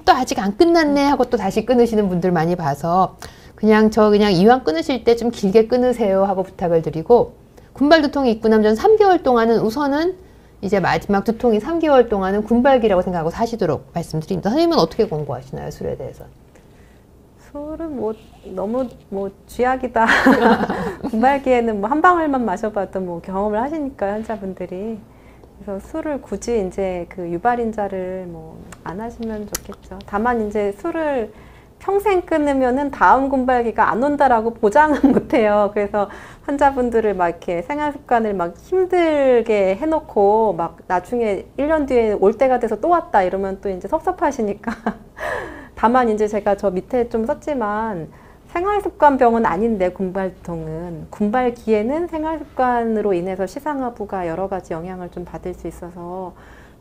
또 아직 안 끝났네 하고 또 다시 끊으시는 분들 많이 봐서 그냥 이왕 끊으실 때 좀 길게 끊으세요 하고 부탁을 드리고 군발 두통이 있고 나면 전 3개월 동안은 우선은 이제 마지막 두통이 3개월 동안은 군발기라고 생각하고 사시도록 말씀드립니다. 선생님은 어떻게 권고하시나요? 술에 대해서? 술은 뭐 너무 뭐 쥐약이다. 군발기에는 뭐 한 방울만 마셔봐도 뭐 경험을 하시니까 환자분들이 그래서 술을 굳이 이제 그 유발인자를 뭐 안 하시면 좋겠죠. 다만 이제 술을 평생 끊으면은 다음 군발기가 안 온다라고 보장은 못해요. 그래서 환자분들을 막 이렇게 생활 습관을 막 힘들게 해놓고 막 나중에 1년 뒤에 올 때가 돼서 또 왔다 이러면 또 이제 섭섭하시니까. 다만 이제 제가 저 밑에 좀 썼지만 생활습관병은 아닌데 군발두통은 군발기에는 생활습관으로 인해서 시상하부가 여러 가지 영향을 좀 받을 수 있어서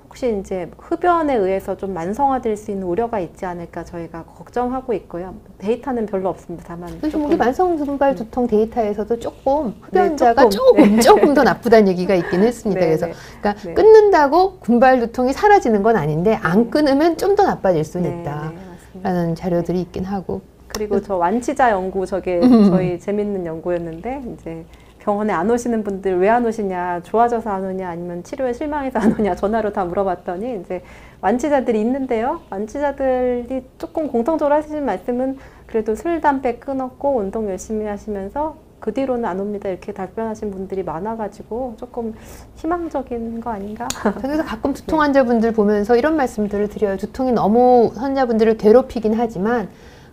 혹시 이제 흡연에 의해서 좀 만성화될 수 있는 우려가 있지 않을까 저희가 걱정하고 있고요. 데이터는 별로 없습니다. 다만 조금 만성 금발 두통 데이터에서도 조금 흡연자가 조금 더 나쁘다는 얘기가 있긴 했습니다. 그래서 그러니까 끊는다고 군발 두통이 사라지는 건 아닌데 안 끊으면 좀 더 나빠질 수는 있다라는 자료들이 있긴 하고. 그리고 저 완치자 연구 저희 재밌는 연구였는데 이제 병원에 안 오시는 분들 왜 안 오시냐, 좋아져서 안 오냐, 아니면 치료에 실망해서 안 오냐 전화로 다 물어봤더니 이제 완치자들이 있는데요. 완치자들이 조금 공통적으로 하시는 말씀은 그래도 술, 담배 끊었고 운동 열심히 하시면서 그 뒤로는 안 옵니다. 이렇게 답변하신 분들이 많아가지고 조금 희망적인 거 아닌가? 그래서 가끔 두통 환자분들 보면서 이런 말씀들을 드려요. 두통이 너무 환자분들을 괴롭히긴 하지만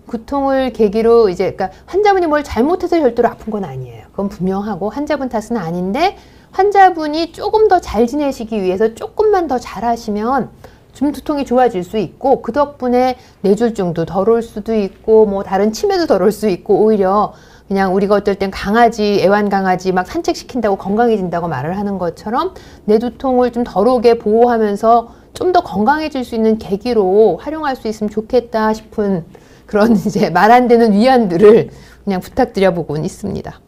고통을 계기로 이제 그러니까 환자분이 뭘 잘못해서 절대로 아픈 건 아니에요. 그건 분명하고 환자분 탓은 아닌데 환자분이 조금 더 잘 지내시기 위해서 조금만 더 잘하시면 좀 두통이 좋아질 수 있고 그 덕분에 뇌졸중도 덜 올 수도 있고 뭐 다른 치매도 덜 올 수 있고 오히려 그냥 우리가 어떨 땐 강아지, 애완강아지 막 산책시킨다고 건강해진다고 말을 하는 것처럼 내 두통을 좀 덜 오게 보호하면서 좀 더 건강해질 수 있는 계기로 활용할 수 있으면 좋겠다 싶은 그런 이제 말 안 되는 위안들을 그냥 부탁드려 보고는 있습니다.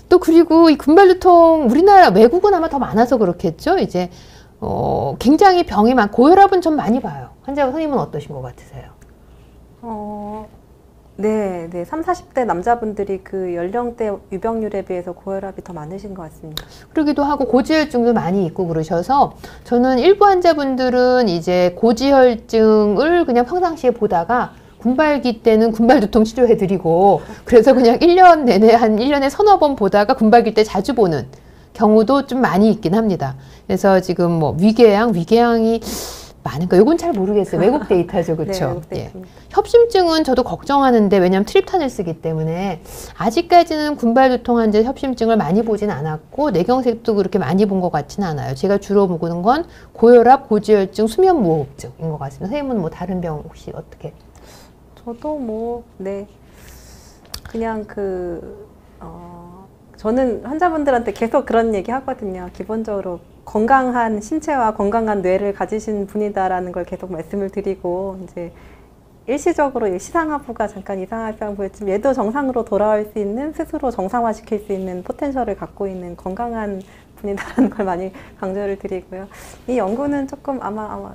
또 그리고 이 군발두통 우리나라 외국은 아마 더 많아서 그렇겠죠. 이제 굉장히 병이 고혈압은 좀 많이 봐요. 환자 선생님은 어떠신 것 같으세요? 네, 30, 40대 남자분들이 그 연령대 유병률에 비해서 고혈압이 더 많으신 것 같습니다. 그러기도 하고 고지혈증도 많이 있고 그러셔서 저는 일부 환자분들은 이제 고지혈증을 그냥 평상시에 보다가 군발기 때는 군발두통 치료해드리고 그래서 그냥 1년 내내 한 1년에 서너 번 보다가 군발기 때 자주 보는 경우도 좀 많이 있긴 합니다. 그래서 지금 뭐 위궤양이 많은가? 이건 잘 모르겠어요. 외국 데이터죠. 그렇죠? 네, 외국 데이터입니다. 예. 협심증은 저도 걱정하는데 왜냐하면 트립탄을 쓰기 때문에 아직까지는 군발두통 환자 협심증을 많이 보진 않았고 뇌경색도 그렇게 많이 본 것 같지는 않아요. 제가 주로 보는 건 고혈압, 고지혈증, 수면무호흡증인 것 같습니다. 선생님은 뭐 다른 병 혹시 어떻게? 저도 그냥 저는 환자분들한테 계속 그런 얘기 하거든요. 기본적으로 건강한 신체와 건강한 뇌를 가지신 분이다라는 걸 계속 말씀을 드리고, 이제 일시적으로 시상하부가 잠깐 이상할 병 보였지만 얘도 정상으로 돌아올 수 있는, 스스로 정상화시킬 수 있는 포텐셜을 갖고 있는 건강한 분이다라는 걸 많이 강조를 드리고요. 이 연구는 조금 아마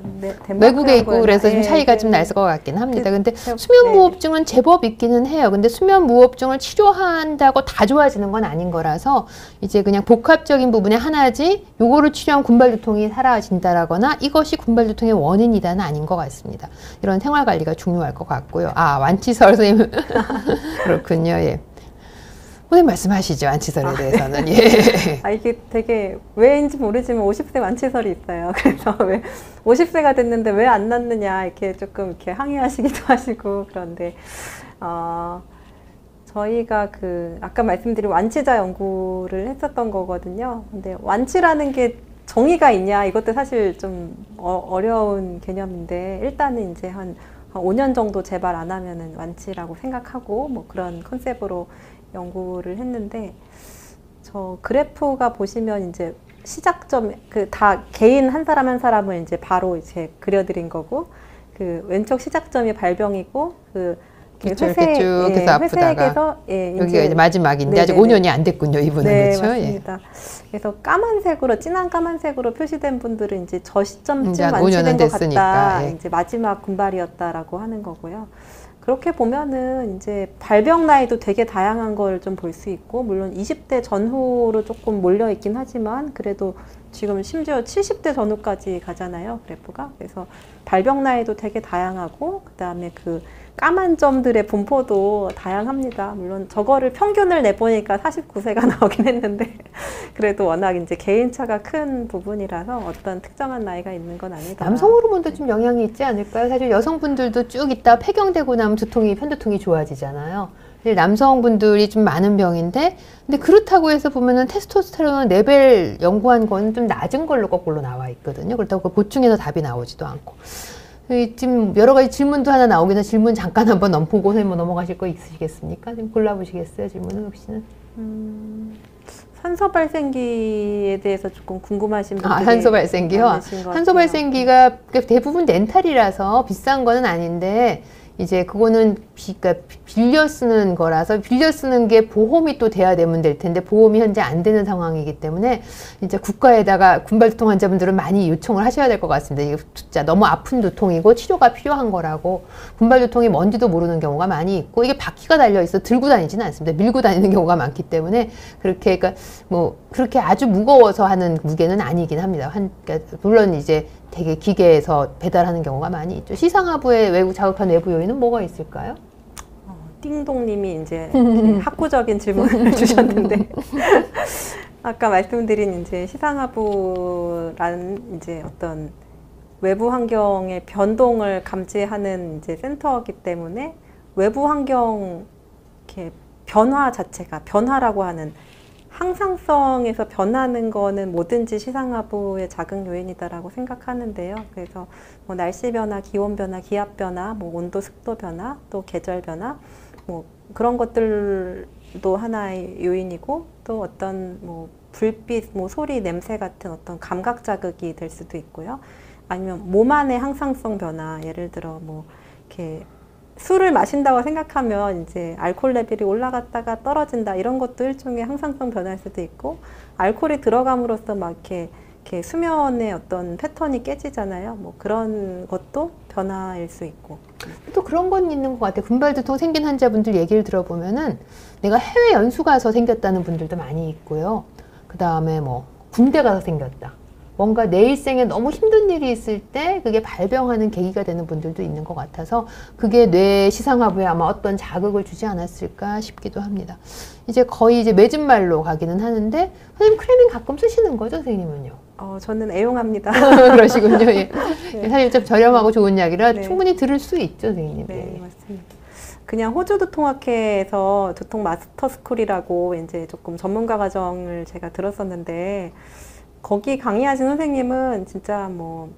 외국에 있고 그래서 좀 차이가 좀 날 것 같긴 합니다. 근데 수면무호흡증은 제법 있기는 해요. 근데 수면무호흡증을 치료한다고 다 좋아지는 건 아닌 거라서 이제 그냥 복합적인 부분의 하나지 요거를 치료하면 군발두통이 사라진다라거나 이것이 군발두통의 원인이다는 아닌 것 같습니다. 이런 생활관리가 중요할 것 같고요. 완치설 선생님 그렇군요. 예. 선생님 말씀하시죠. 완치설에 대해서는. 예. 이게 되게 왜인지 모르지만 50세 완치설이 있어요. 그래서 왜 50세가 됐는데 왜 안 낫느냐 이렇게 조금 이렇게 항의하시기도 하시고 그런데 저희가 아까 말씀드린 완치자 연구를 했었던 거거든요. 근데 완치라는 게 정의가 있냐 이것도 사실 좀 어려운 개념인데 일단은 이제 한 5년 정도 재발 안 하면은 완치라고 생각하고 뭐 그런 컨셉으로 연구를 했는데 저 그래프가 보시면 이제 시작점 다 개인 한 사람 한 사람을 이제 바로 이제 그려드린 거고 왼쪽 시작점이 발병이고 회색에서 여기가 이제 마지막인데 아직 5년이 안 됐군요, 이분은. 네, 그렇죠? 맞습니다. 예. 그래서 까만색으로 진한 까만색으로 표시된 분들은 이제 저 시점쯤 이제 완치된 것 됐으니까, 같다. 예. 이제 마지막 군발이었다라고 하는 거고요. 그렇게 보면은 이제 발병 나이도 되게 다양한 걸 좀 볼 수 있고, 물론 20대 전후로 조금 몰려 있긴 하지만 그래도 지금 심지어 70대 전후까지 가잖아요, 그래프가. 그래서 발병 나이도 되게 다양하고, 그 다음에 까만 점들의 분포도 다양합니다. 물론 저거를 평균을 내보니까 49세가 나오긴 했는데 그래도 워낙 이제 개인차가 큰 부분이라서 어떤 특정한 나이가 있는 건 아니다. 남성 호르몬도 좀 영향이 있지 않을까요? 사실 여성분들도 쭉 있다 폐경되고 나면 편두통이 좋아지잖아요. 사실 남성분들이 좀 많은 병인데, 근데 그렇다고 해서 보면은 테스토스테론 레벨 연구한 건 좀 낮은 걸로 거꾸로 나와 있거든요. 그렇다고 그걸 보충해서 답이 나오지도 않고. 지금 여러 가지 질문도 하나 나오긴 해서 질문 잠깐 한번 보고 넘어가실 거 있으시겠습니까? 좀 골라보시겠어요, 질문은 혹시는? 산소 발생기에 대해서 조금 궁금하신 분들이 산소 발생기요? 산소 발생기가 대부분 렌탈이라서 비싼 거는 아닌데 이제 그거는 빌려 쓰는 거라서 빌려 쓰는 게 보험이 또 돼야 되면 될 텐데 보험이 현재 안 되는 상황이기 때문에 이제 국가에다가 군발두통 환자분들은 많이 요청을 하셔야 될 것 같습니다. 이게 진짜 너무 아픈 두통이고 치료가 필요한 거라고. 군발두통이 뭔지도 모르는 경우가 많이 있고 이게 바퀴가 달려 있어 들고 다니지는 않습니다. 밀고 다니는 경우가 많기 때문에 그렇게 그렇게 아주 무거워서 하는 무게는 아니긴 합니다. 물론 이제 되게 기계에서 배달하는 경우가 많이 있죠. 시상하부에 자극한 외부 요인은 뭐가 있을까요? 띵동님이 이제 학구적인 질문을 주셨는데 아까 말씀드린 이제 시상하부라는 이제 어떤 외부 환경의 변동을 감지하는 이제 센터이기 때문에 외부 환경 이렇게 변화 자체가 변화라고 하는 항상성에서 변하는 거는 뭐든지 시상하부의 작은 요인이다라고 생각하는데요. 그래서 뭐 날씨 변화, 기온 변화, 기압 변화, 뭐 온도, 습도 변화, 또 계절 변화, 뭐 그런 것들도 하나의 요인이고 또 어떤 뭐 불빛, 뭐 소리, 냄새 같은 어떤 감각 자극이 될 수도 있고요. 아니면 몸 안의 항상성 변화, 예를 들어 뭐 이렇게 술을 마신다고 생각하면 이제 알코올 레벨이 올라갔다가 떨어진다 이런 것도 일종의 항상성 변화일 수도 있고 알코올이 들어감으로써 막 이렇게 수면의 어떤 패턴이 깨지잖아요. 뭐 그런 것도 변화일 수 있고. 또 그런 건 있는 것 같아요. 군발두통 생긴 환자분들 얘기를 들어보면은 내가 해외 연수 가서 생겼다는 분들도 많이 있고요. 그 다음에 뭐 군대 가서 생겼다. 뭔가 내 일생에 너무 힘든 일이 있을 때 그게 발병하는 계기가 되는 분들도 있는 것 같아서 그게 뇌 시상하부에 아마 어떤 자극을 주지 않았을까 싶기도 합니다. 이제 거의 이제 맺은 말로 가기는 하는데 선생님 크레민 가끔 쓰시는 거죠, 선생님은요? 저는 애용합니다. 그러시군요. 예. 네. 사실 좀 저렴하고 좋은 약이라 네. 충분히 들을 수 있죠, 선생님. 네, 예. 맞습니다. 그냥 호주 두통학회에서 두통 마스터 스쿨이라고 이제 조금 전문가 과정을 제가 들었었는데 거기 강의하신 선생님은 진짜 뭐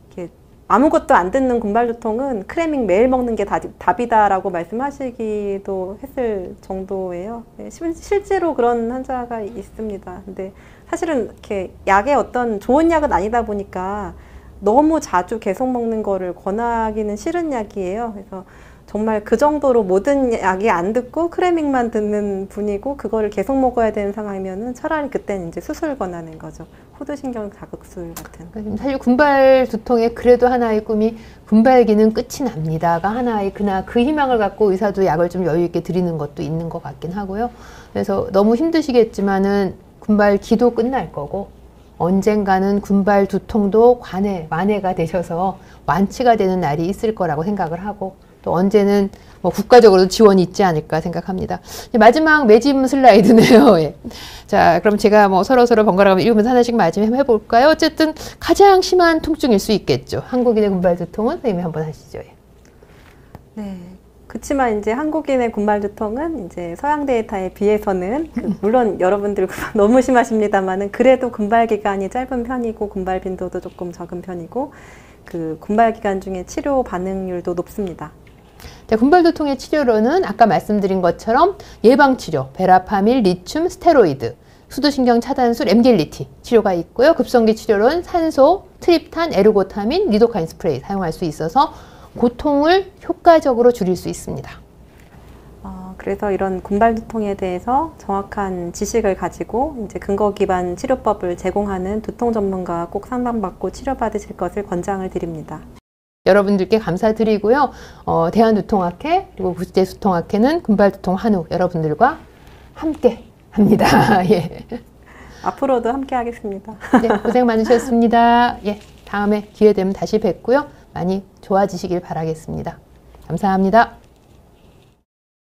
이렇게 아무것도 안 듣는 군발두통은 크래밍 매일 먹는 게 답이다라고 말씀하시기도 했을 정도예요. 네, 실제로 그런 환자가 있습니다. 근데 사실은 이렇게 약의 어떤 좋은 약은 아니다 보니까 너무 자주 계속 먹는 거를 권하기는 싫은 약이에요. 그래서 정말 그 정도로 모든 약이 안 듣고 크래밍만 듣는 분이고 그거를 계속 먹어야 되는 상황이면은 차라리 그때는 이제 수술 권하는 거죠. 호두신경 자극술 같은. 사실 군발 두통의 그래도 하나의 꿈이 군발기는 끝이 납니다가 하나의 그 희망을 갖고 의사도 약을 좀 여유 있게 드리는 것도 있는 것 같긴 하고요. 그래서 너무 힘드시겠지만은 군발기도 끝날 거고 언젠가는 군발 두통도 완해가 되셔서 완치가 되는 날이 있을 거라고 생각을 하고 또 언제는 뭐 국가적으로도 지원이 있지 않을까 생각합니다. 마지막 매짐 슬라이드네요. 예. 자, 그럼 제가 뭐 서로 번갈아가며 읽으면서 하나씩 마지막 해볼까요? 어쨌든 가장 심한 통증일 수 있겠죠. 한국인의 군발 두통은 선생님이 한번 하시죠. 예. 네. 그렇지만 이제 한국인의 군발 두통은 이제 서양 데이터에 비해서는 물론 여러분들 너무 심하십니다만은 그래도 군발 기간이 짧은 편이고 군발 빈도도 조금 적은 편이고 그 군발 기간 중에 치료 반응률도 높습니다. 자, 군발두통의 치료로는 아까 말씀드린 것처럼 예방치료, 베라파밀, 리튬, 스테로이드, 수두신경 차단술, 엠겔리티 치료가 있고요. 급성기 치료로는 산소, 트립탄, 에르고타민, 리도카인 스프레이 사용할 수 있어서 고통을 효과적으로 줄일 수 있습니다. 그래서 이런 군발두통에 대해서 정확한 지식을 가지고 이제 근거 기반 치료법을 제공하는 두통 전문가와 꼭 상담받고 치료받으실 것을 권장을 드립니다. 여러분들께 감사드리고요. 대한두통학회 그리고 국제두통학회는 군발두통 한우 여러분들과 함께 합니다. 예. 앞으로도 함께 하겠습니다. 네, 고생 많으셨습니다. 예, 다음에 기회 되면 다시 뵙고요. 많이 좋아지시길 바라겠습니다. 감사합니다.